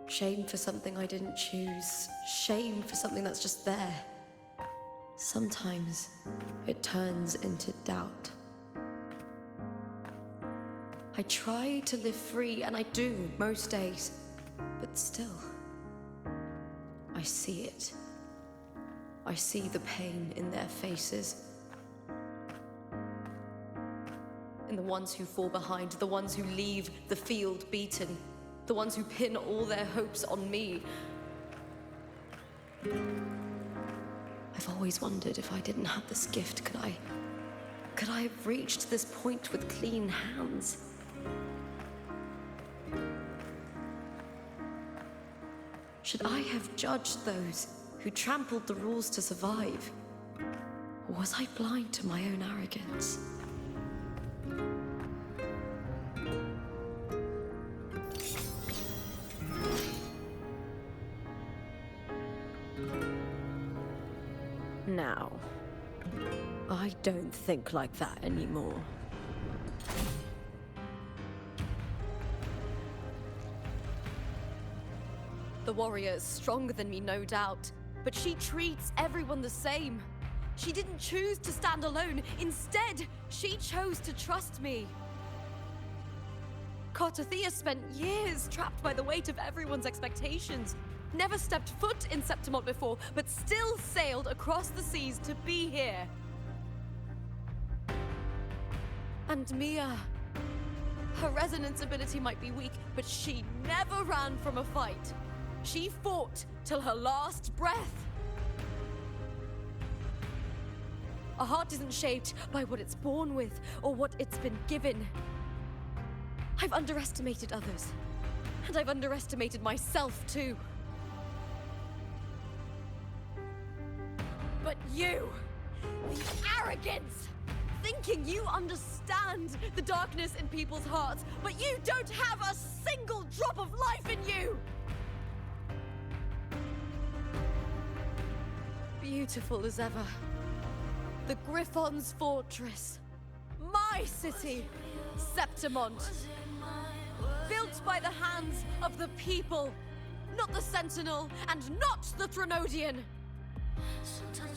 Shame for something I didn't choose. Shame for something that's just there. Sometimes it turns into doubt. I try to live free, and I do most days. But still, I see it. I see the pain in their faces. In the ones who fall behind, the ones who leave the field beaten, the ones who pin all their hopes on me. I've always wondered if I didn't have this gift, could I have reached this point with clean hands? Should I have judged those who trampled the rules to survive? Or was I blind to my own arrogance? Now, I don't think like that anymore. The warrior is stronger than me, no doubt, but she treats everyone the same. She didn't choose to stand alone. Instead, she chose to trust me. Cartothea spent years trapped by the weight of everyone's expectations. Never stepped foot in Septimont before, but still sailed across the seas to be here. And Mia. Her resonance ability might be weak, but she never ran from a fight. She fought till her last breath. A heart isn't shaped by what it's born with or what it's been given. I've underestimated others. And I've underestimated myself too. But you, the arrogance! Thinking you understand the darkness in people's hearts, but you don't have a single drop of life in you! Beautiful as ever. The Griffon's fortress. My city, Septimont. Built by the hands of the people. Not the Sentinel, and not the Threnodian.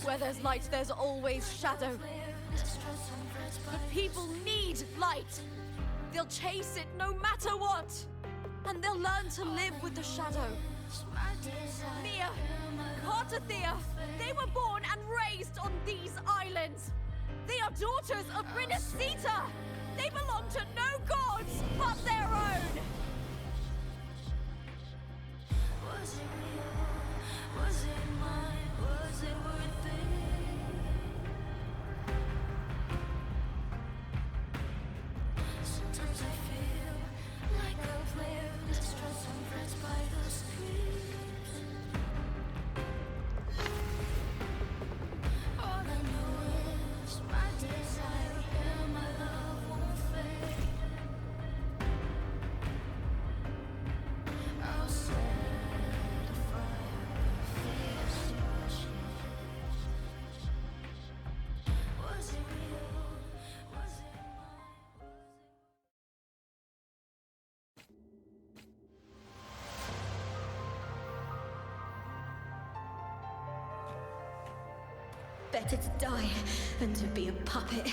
Where there's light, there's always shadow. But people need light. They'll chase it no matter what. And they'll learn to live with the shadow. Mia, Cartathea, they were born and raised on these islands. They are daughters of Renacita. They belong to no gods but their own. Was it real? Was it mine? Was it worth it? Sometimes I feel like I've lived distressed and pressed by the screams. All I know is my desire and my love won't fade. I'll set a fire, fierce passion. Was it real? Was it mine? Better to die than to be a puppet.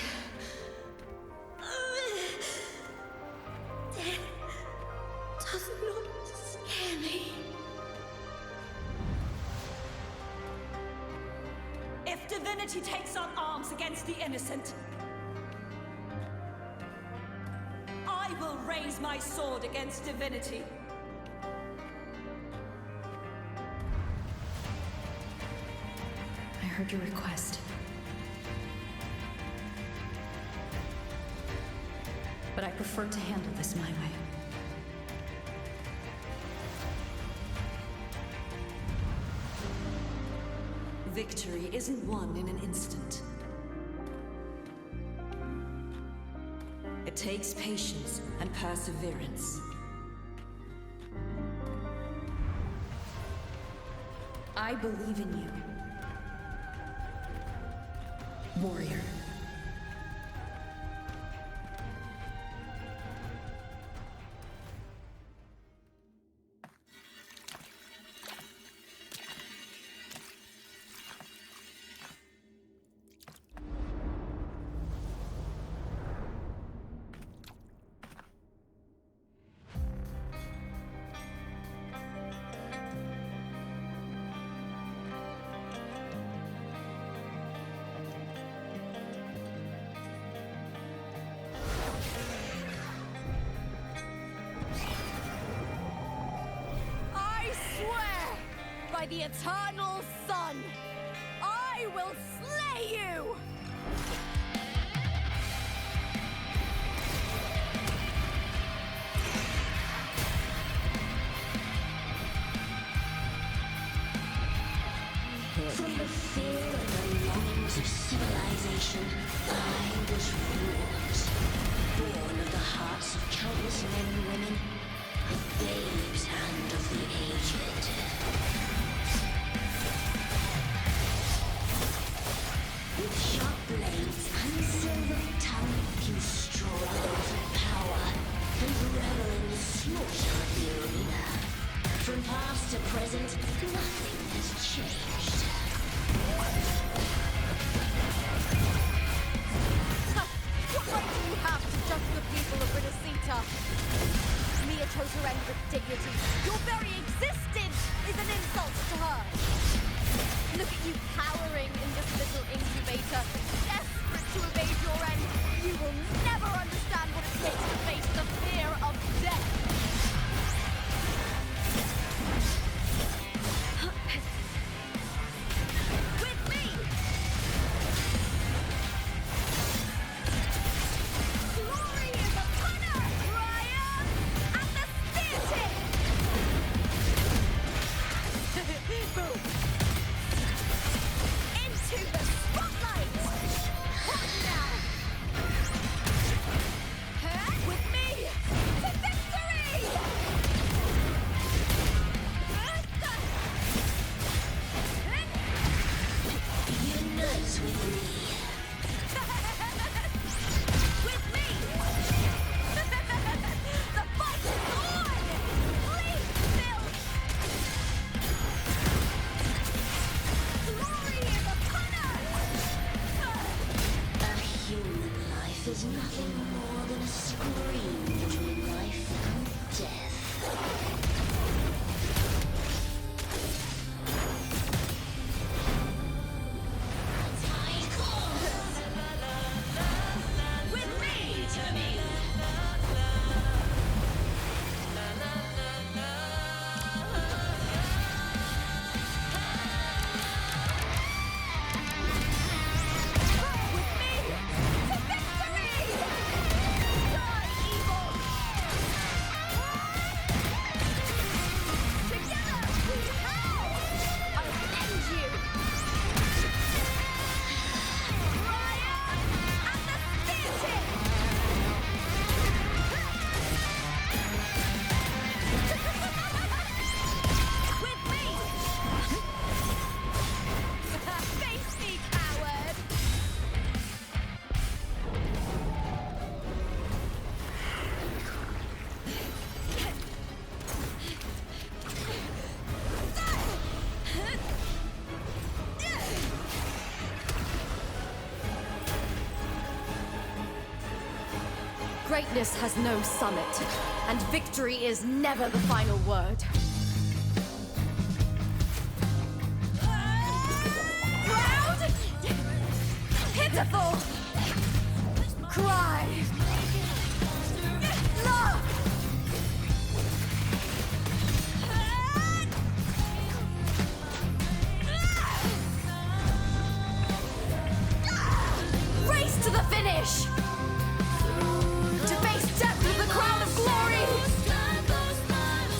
Death does not scare me. If divinity takes up arms against the innocent, I will raise my sword against divinity. I heard your request. But I prefer to handle this my way. Victory isn't won in an instant. It takes patience and perseverance. I believe in you, warrior. By the eternal sun, I will slay you! From the fear and the longings of civilization, I was formed. Born of the hearts of countless men and women, of babes and of the aged. With sharp blades and silver tongue, you struggle for power and revel in the slaughter of the arena. From past to present, nothing has changed. What right do you have to judge the people of Renacita? Mia chose her end with dignity. Your very existence is an insult to her. Look at you cowering in this little incubator, desperate to evade your end. You will never understand is nothing more than a scream between life and death. Greatness has no summit, and victory is never the final word. Proud! Pitiful! Cry! Love! Race to the finish! To face death with the crown of glory!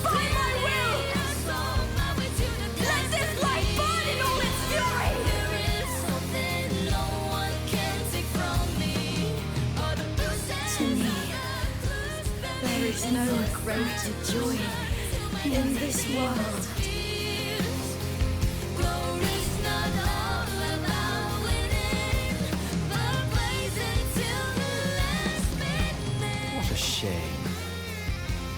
By my will! Let this light burn in all its fury! To me, there is no greater joy in this world. What a shame.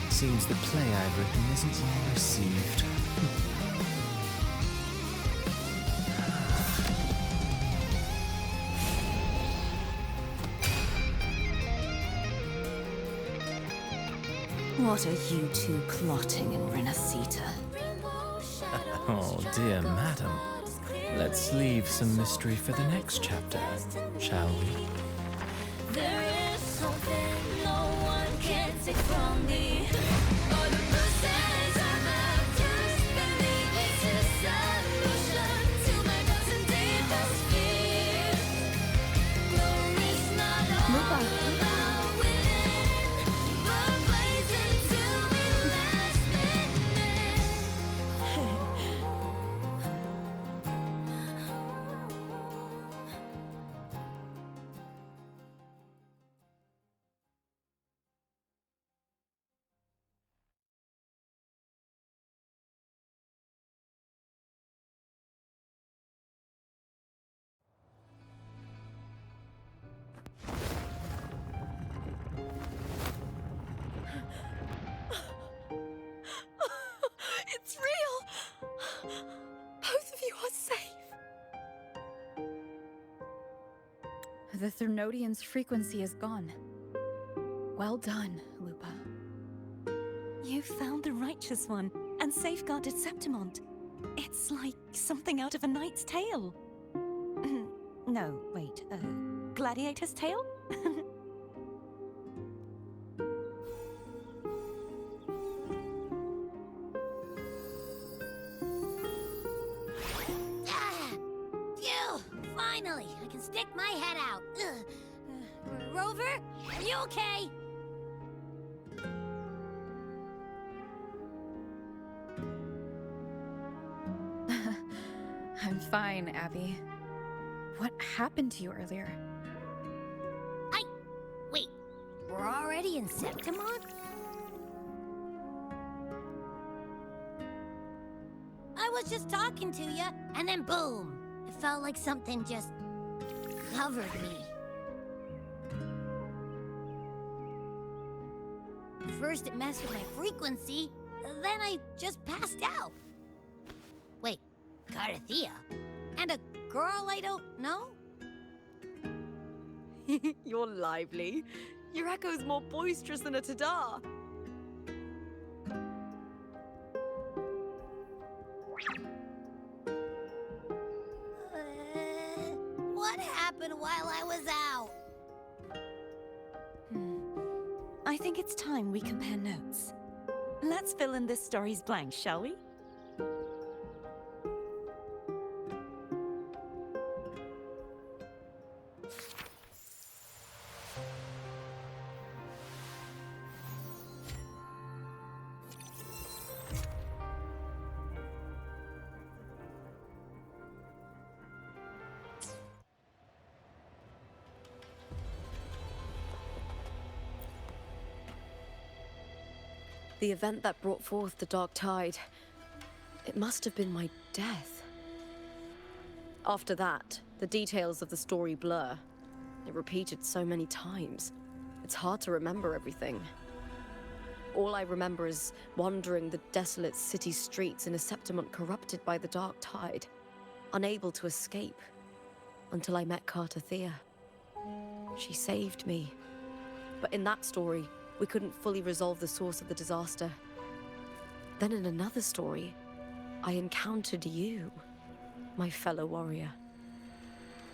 Seems the play I've written isn't well received. What are you two plotting in Renacita? Oh, dear madam. Let's leave some mystery for the next chapter, shall we? There is something no one can take from me. All the bruises I've left, just believe it's a solution to my doubts and deepest fear. Glory's not all about winning, but blazing till we last minute. It's real! Both of you are safe! The Threnodian's frequency is gone. Well done, Lupa. You found the righteous one and safeguarded Septimont. It's like something out of a knight's tale. No, wait, gladiator's tale? Phew! Finally, I can stick my head out. Rover, are you okay? I'm fine, Abby. What happened to you earlier? Wait, we're already in Septimont? I was just talking to you, and then boom! It felt like something just covered me. First it messed with my frequency, then I just passed out. Wait, Carthea? And a girl I don't know? You're lively. Your echo's more boisterous than a Tadar. What happened while I was out? I think it's time we compare notes. Let's fill in this story's blanks, shall we? The event that brought forth the Dark Tide, it must have been my death. After that, the details of the story blur. It repeated so many times. It's hard to remember everything. All I remember is wandering the desolate city streets in a Septimont corrupted by the Dark Tide, unable to escape, until I met Cartathea. She saved me. But in that story, we couldn't fully resolve the source of the disaster. Then in another story, I encountered you, my fellow warrior.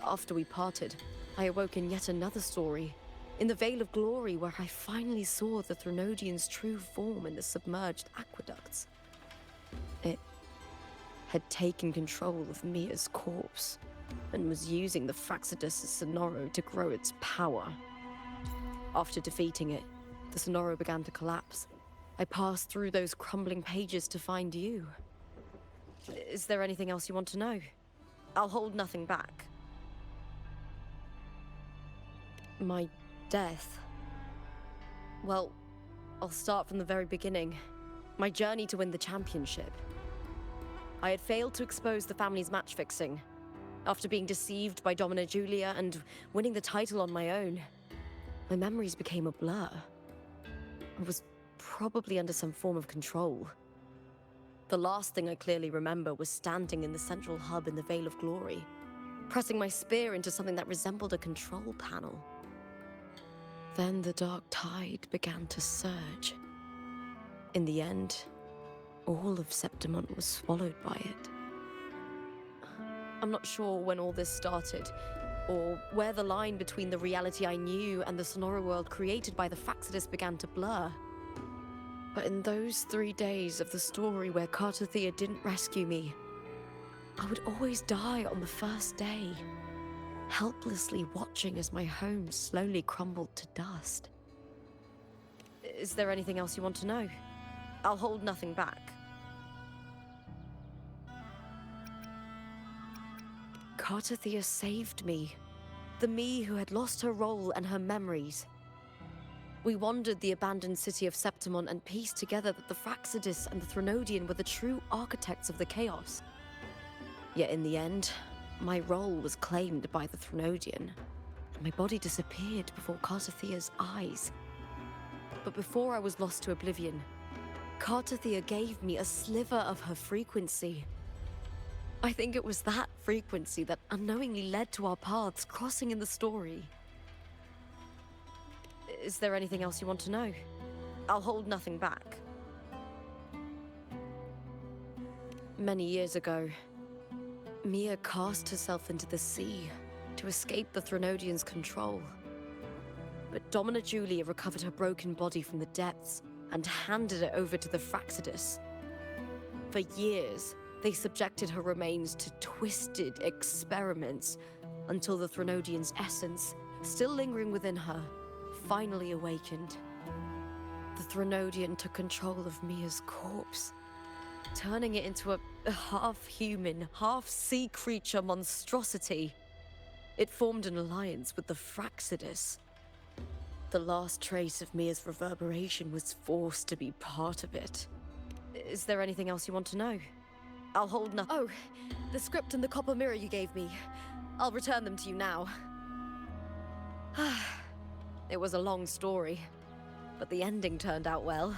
After we parted, I awoke in yet another story, in the Veil of Glory, where I finally saw the Threnodian's true form in the submerged aqueducts. It had taken control of Mia's corpse, and was using the Fraxidus Sonoro to grow its power. After defeating it, the Sonoro began to collapse. I passed through those crumbling pages to find you. Is there anything else you want to know? I'll hold nothing back. My death. Well, I'll start from the very beginning. My journey to win the championship. I had failed to expose the family's match fixing. After being deceived by Domina Julia and winning the title on my own, my memories became a blur. I was probably under some form of control. The last thing I clearly remember was standing in the central hub in the Veil of Glory, pressing my spear into something that resembled a control panel. Then the Dark Tide began to surge. In the end, all of Septimont was swallowed by it. I'm not sure when all this started, or where the line between the reality I knew and the Sonora world created by the Fraxidus began to blur. But in those 3 days of the story where Cartathea didn't rescue me, I would always die on the first day, helplessly watching as my home slowly crumbled to dust. Is there anything else you want to know? I'll hold nothing back. Cartathea saved me. The me who had lost her role and her memories. We wandered the abandoned city of Septimont and pieced together that the Fraxidus and the Threnodian were the true architects of the chaos. Yet in the end, my role was claimed by the Threnodian, and my body disappeared before Cartathea's eyes. But before I was lost to oblivion, Cartathea gave me a sliver of her frequency. I think it was that frequency that unknowingly led to our paths crossing in the story. Is there anything else you want to know? I'll hold nothing back. Many years ago, Mia cast herself into the sea to escape the Threnodian's control. But Domina Julia recovered her broken body from the depths and handed it over to the Fraxidus. For years, they subjected her remains to twisted experiments until the Threnodian's essence, still lingering within her, finally awakened. The Threnodian took control of Mia's corpse, turning it into a half-human, half-sea creature monstrosity. It formed an alliance with the Fraxidus. The last trace of Mia's reverberation was forced to be part of it. Is there anything else you want to know? I'll hold nothing. Oh, the script and the copper mirror you gave me. I'll return them to you now. It was a long story, but the ending turned out well.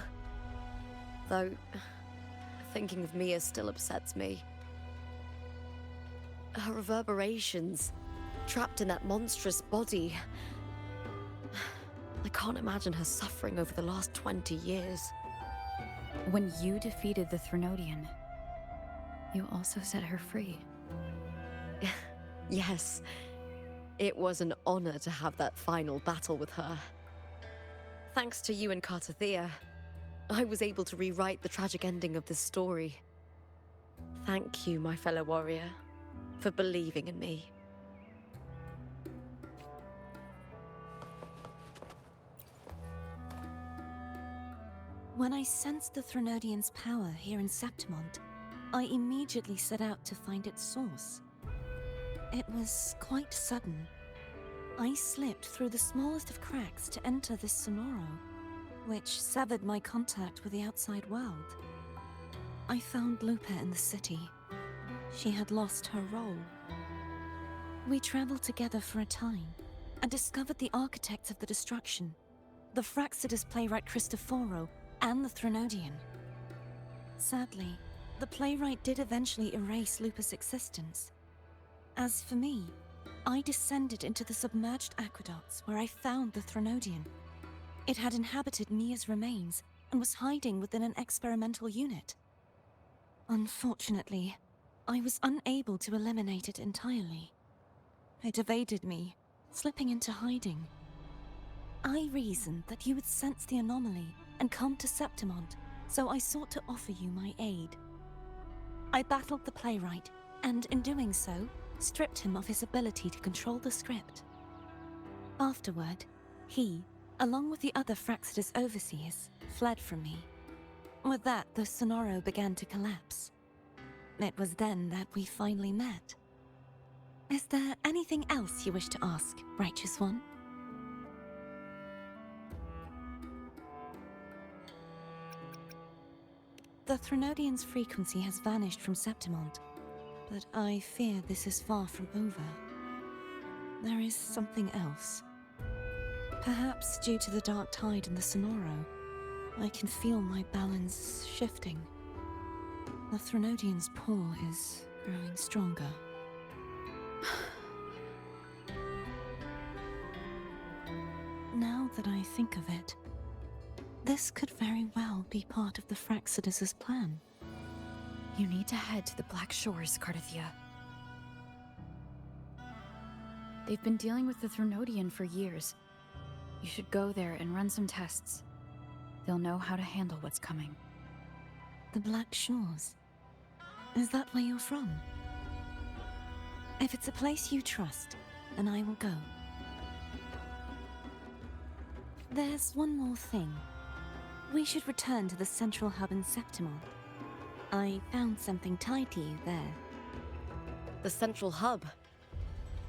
Though, thinking of Mia still upsets me. Her reverberations, trapped in that monstrous body, I can't imagine her suffering over the last 20 years. When you defeated the Threnodian, you also set her free. Yes, it was an honor to have that final battle with her. Thanks to you and Cartathea, I was able to rewrite the tragic ending of this story. Thank you, my fellow warrior, for believing in me. When I sensed the Threnodian's power here in Septimont, I immediately set out to find its source. It was quite sudden. I slipped through the smallest of cracks to enter this Sonoro, which severed my contact with the outside world. I found Lupa in the city. She had lost her role. We traveled together for a time and discovered the architects of the destruction, the Fraxidus playwright Cristoforo and the Threnodian. Sadly, the playwright did eventually erase Lupa's existence. As for me, I descended into the submerged aqueducts where I found the Threnodian. It had inhabited Mia's remains and was hiding within an experimental unit. Unfortunately, I was unable to eliminate it entirely. It evaded me, slipping into hiding. I reasoned that you would sense the anomaly and come to Septimont, so I sought to offer you my aid. I battled the playwright, and in doing so, stripped him of his ability to control the script. Afterward, he, along with the other Fraxidus overseers, fled from me. With that, the Sonoro began to collapse. It was then that we finally met. Is there anything else you wish to ask, Righteous One? The Threnodian's frequency has vanished from Septimont, but I fear this is far from over. There is something else. Perhaps due to the dark tide in the Sonoro, I can feel my balance shifting. The Threnodian's pull is growing stronger. Now that I think of it, this could very well be part of the Fraxidus' plan. You need to head to the Black Shores, Cartathea. They've been dealing with the Threnodian for years. You should go there and run some tests. They'll know how to handle what's coming. The Black Shores? Is that where you're from? If it's a place you trust, then I will go. There's one more thing. We should return to the central hub in Septimont. I found something tied to you there. The central hub.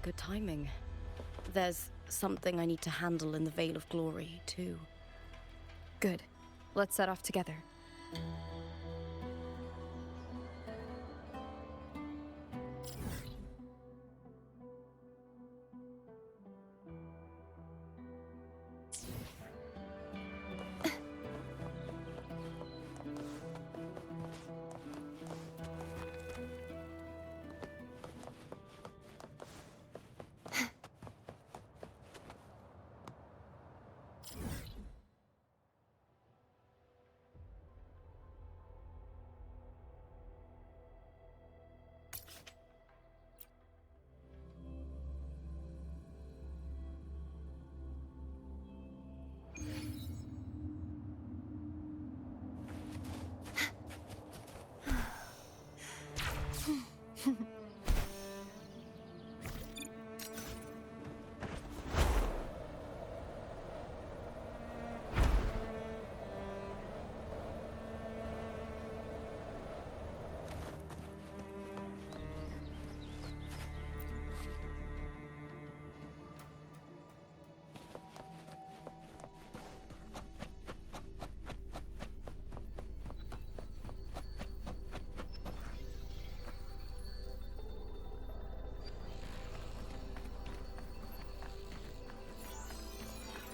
Good timing. There's something I need to handle in the Veil of Glory, too. Good. Let's set off together.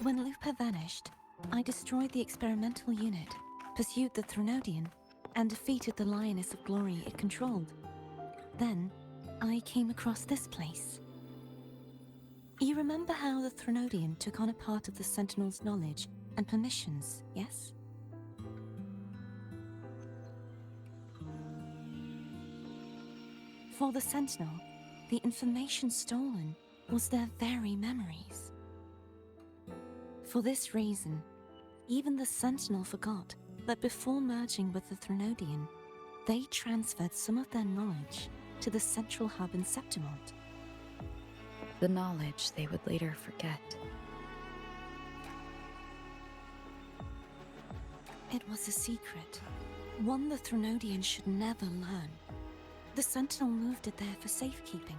When Lupa vanished, I destroyed the experimental unit, pursued the Threnodian, and defeated the Lioness of Glory it controlled. Then, I came across this place. You remember how the Threnodian took on a part of the Sentinel's knowledge and permissions, yes? For the Sentinel, the information stolen was their very memories. For this reason, even the Sentinel forgot that before merging with the Threnodian, they transferred some of their knowledge to the central hub in Septimont. The knowledge they would later forget. It was a secret, one the Threnodian should never learn. The Sentinel moved it there for safekeeping.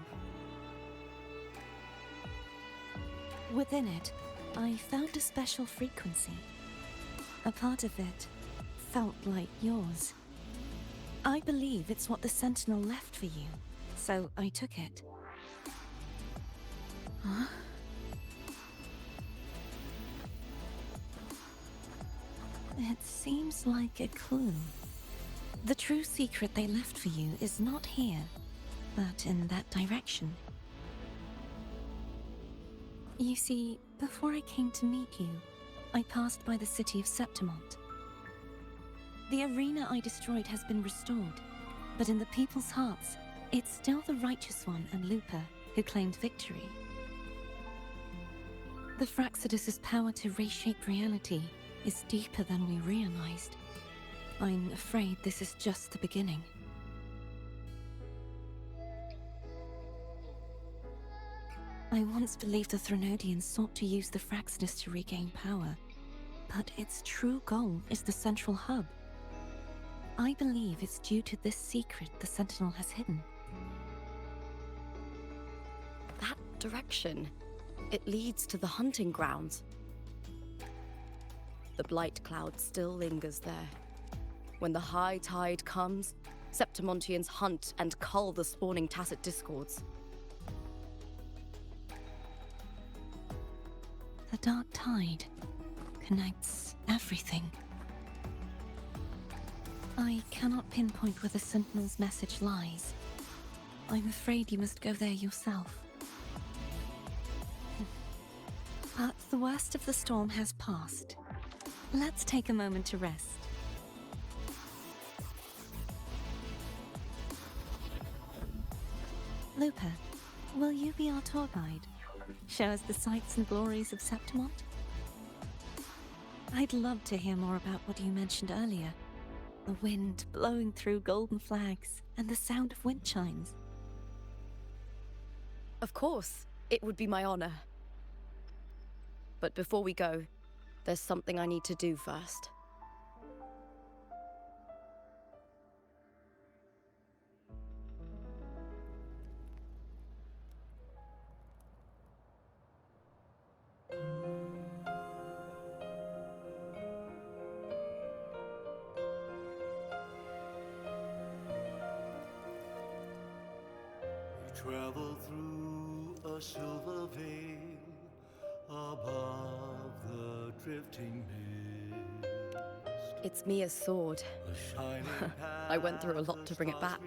Within it, I found a special frequency. A part of it felt like yours. I believe it's what the Sentinel left for you, so I took it. Huh? It seems like a clue. The true secret they left for you is not here, but in that direction. You see, before I came to meet you, I passed by the city of Septimont. The arena I destroyed has been restored, but in the people's hearts, it's still the Righteous One and Lupы who claimed victory. The Fraxidus' power to reshape reality is deeper than we realized. I'm afraid this is just the beginning. I once believed the Threnodians sought to use the Fraxidus to regain power, but its true goal is the central hub. I believe it's due to this secret the Sentinel has hidden. That direction, it leads to the hunting grounds. The blight cloud still lingers there. When the high tide comes, Septimontians hunt and cull the spawning tacit discords. The dark tide connects everything. I cannot pinpoint where the Sentinel's message lies. I'm afraid you must go there yourself. But the worst of the storm has passed. Let's take a moment to rest. Lupы, will you be our tour guide? Show us the sights and glories of Septimont? I'd love to hear more about what you mentioned earlier. The wind blowing through golden flags and the sound of wind chimes. Of course, it would be my honor. But before we go, there's something I need to do first. Travel through a silver veil above the drifting mist. It's Mia's sword. I went through a lot to bring it back.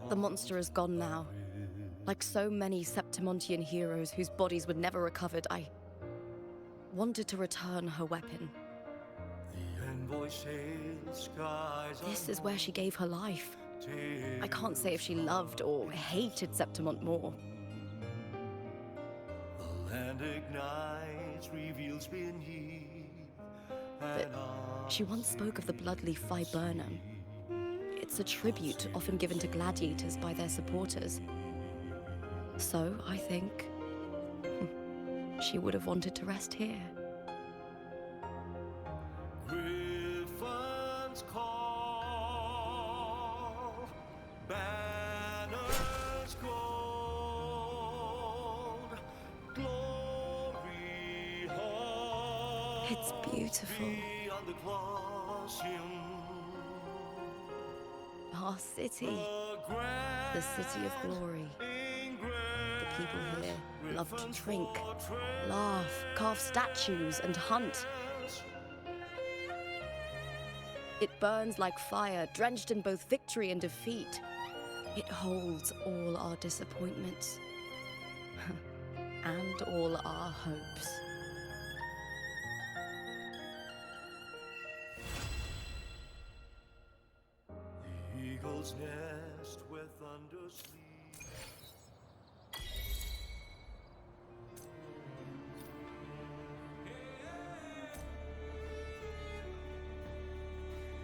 The monster is gone now. Like so many Septimontian heroes whose bodies were never recovered, I wanted to return her weapon. This is where she gave her life. I can't say if she loved or hated Septimont more. The land ignites, reveals beneath. But she once spoke of the bloodleaf viburnum. It's a tribute often given to gladiators by their supporters. So, I think she would have wanted to rest here. Griffins call, banners gold, glory hall. It's beautiful. Beyond the Colosseum. Our city. The city of glory. The people here love to drink, laugh, carve statues, and hunt. It burns like fire, drenched in both victory and defeat. It holds all our disappointments and all our hopes. The eagle's nest where thunder sleeps.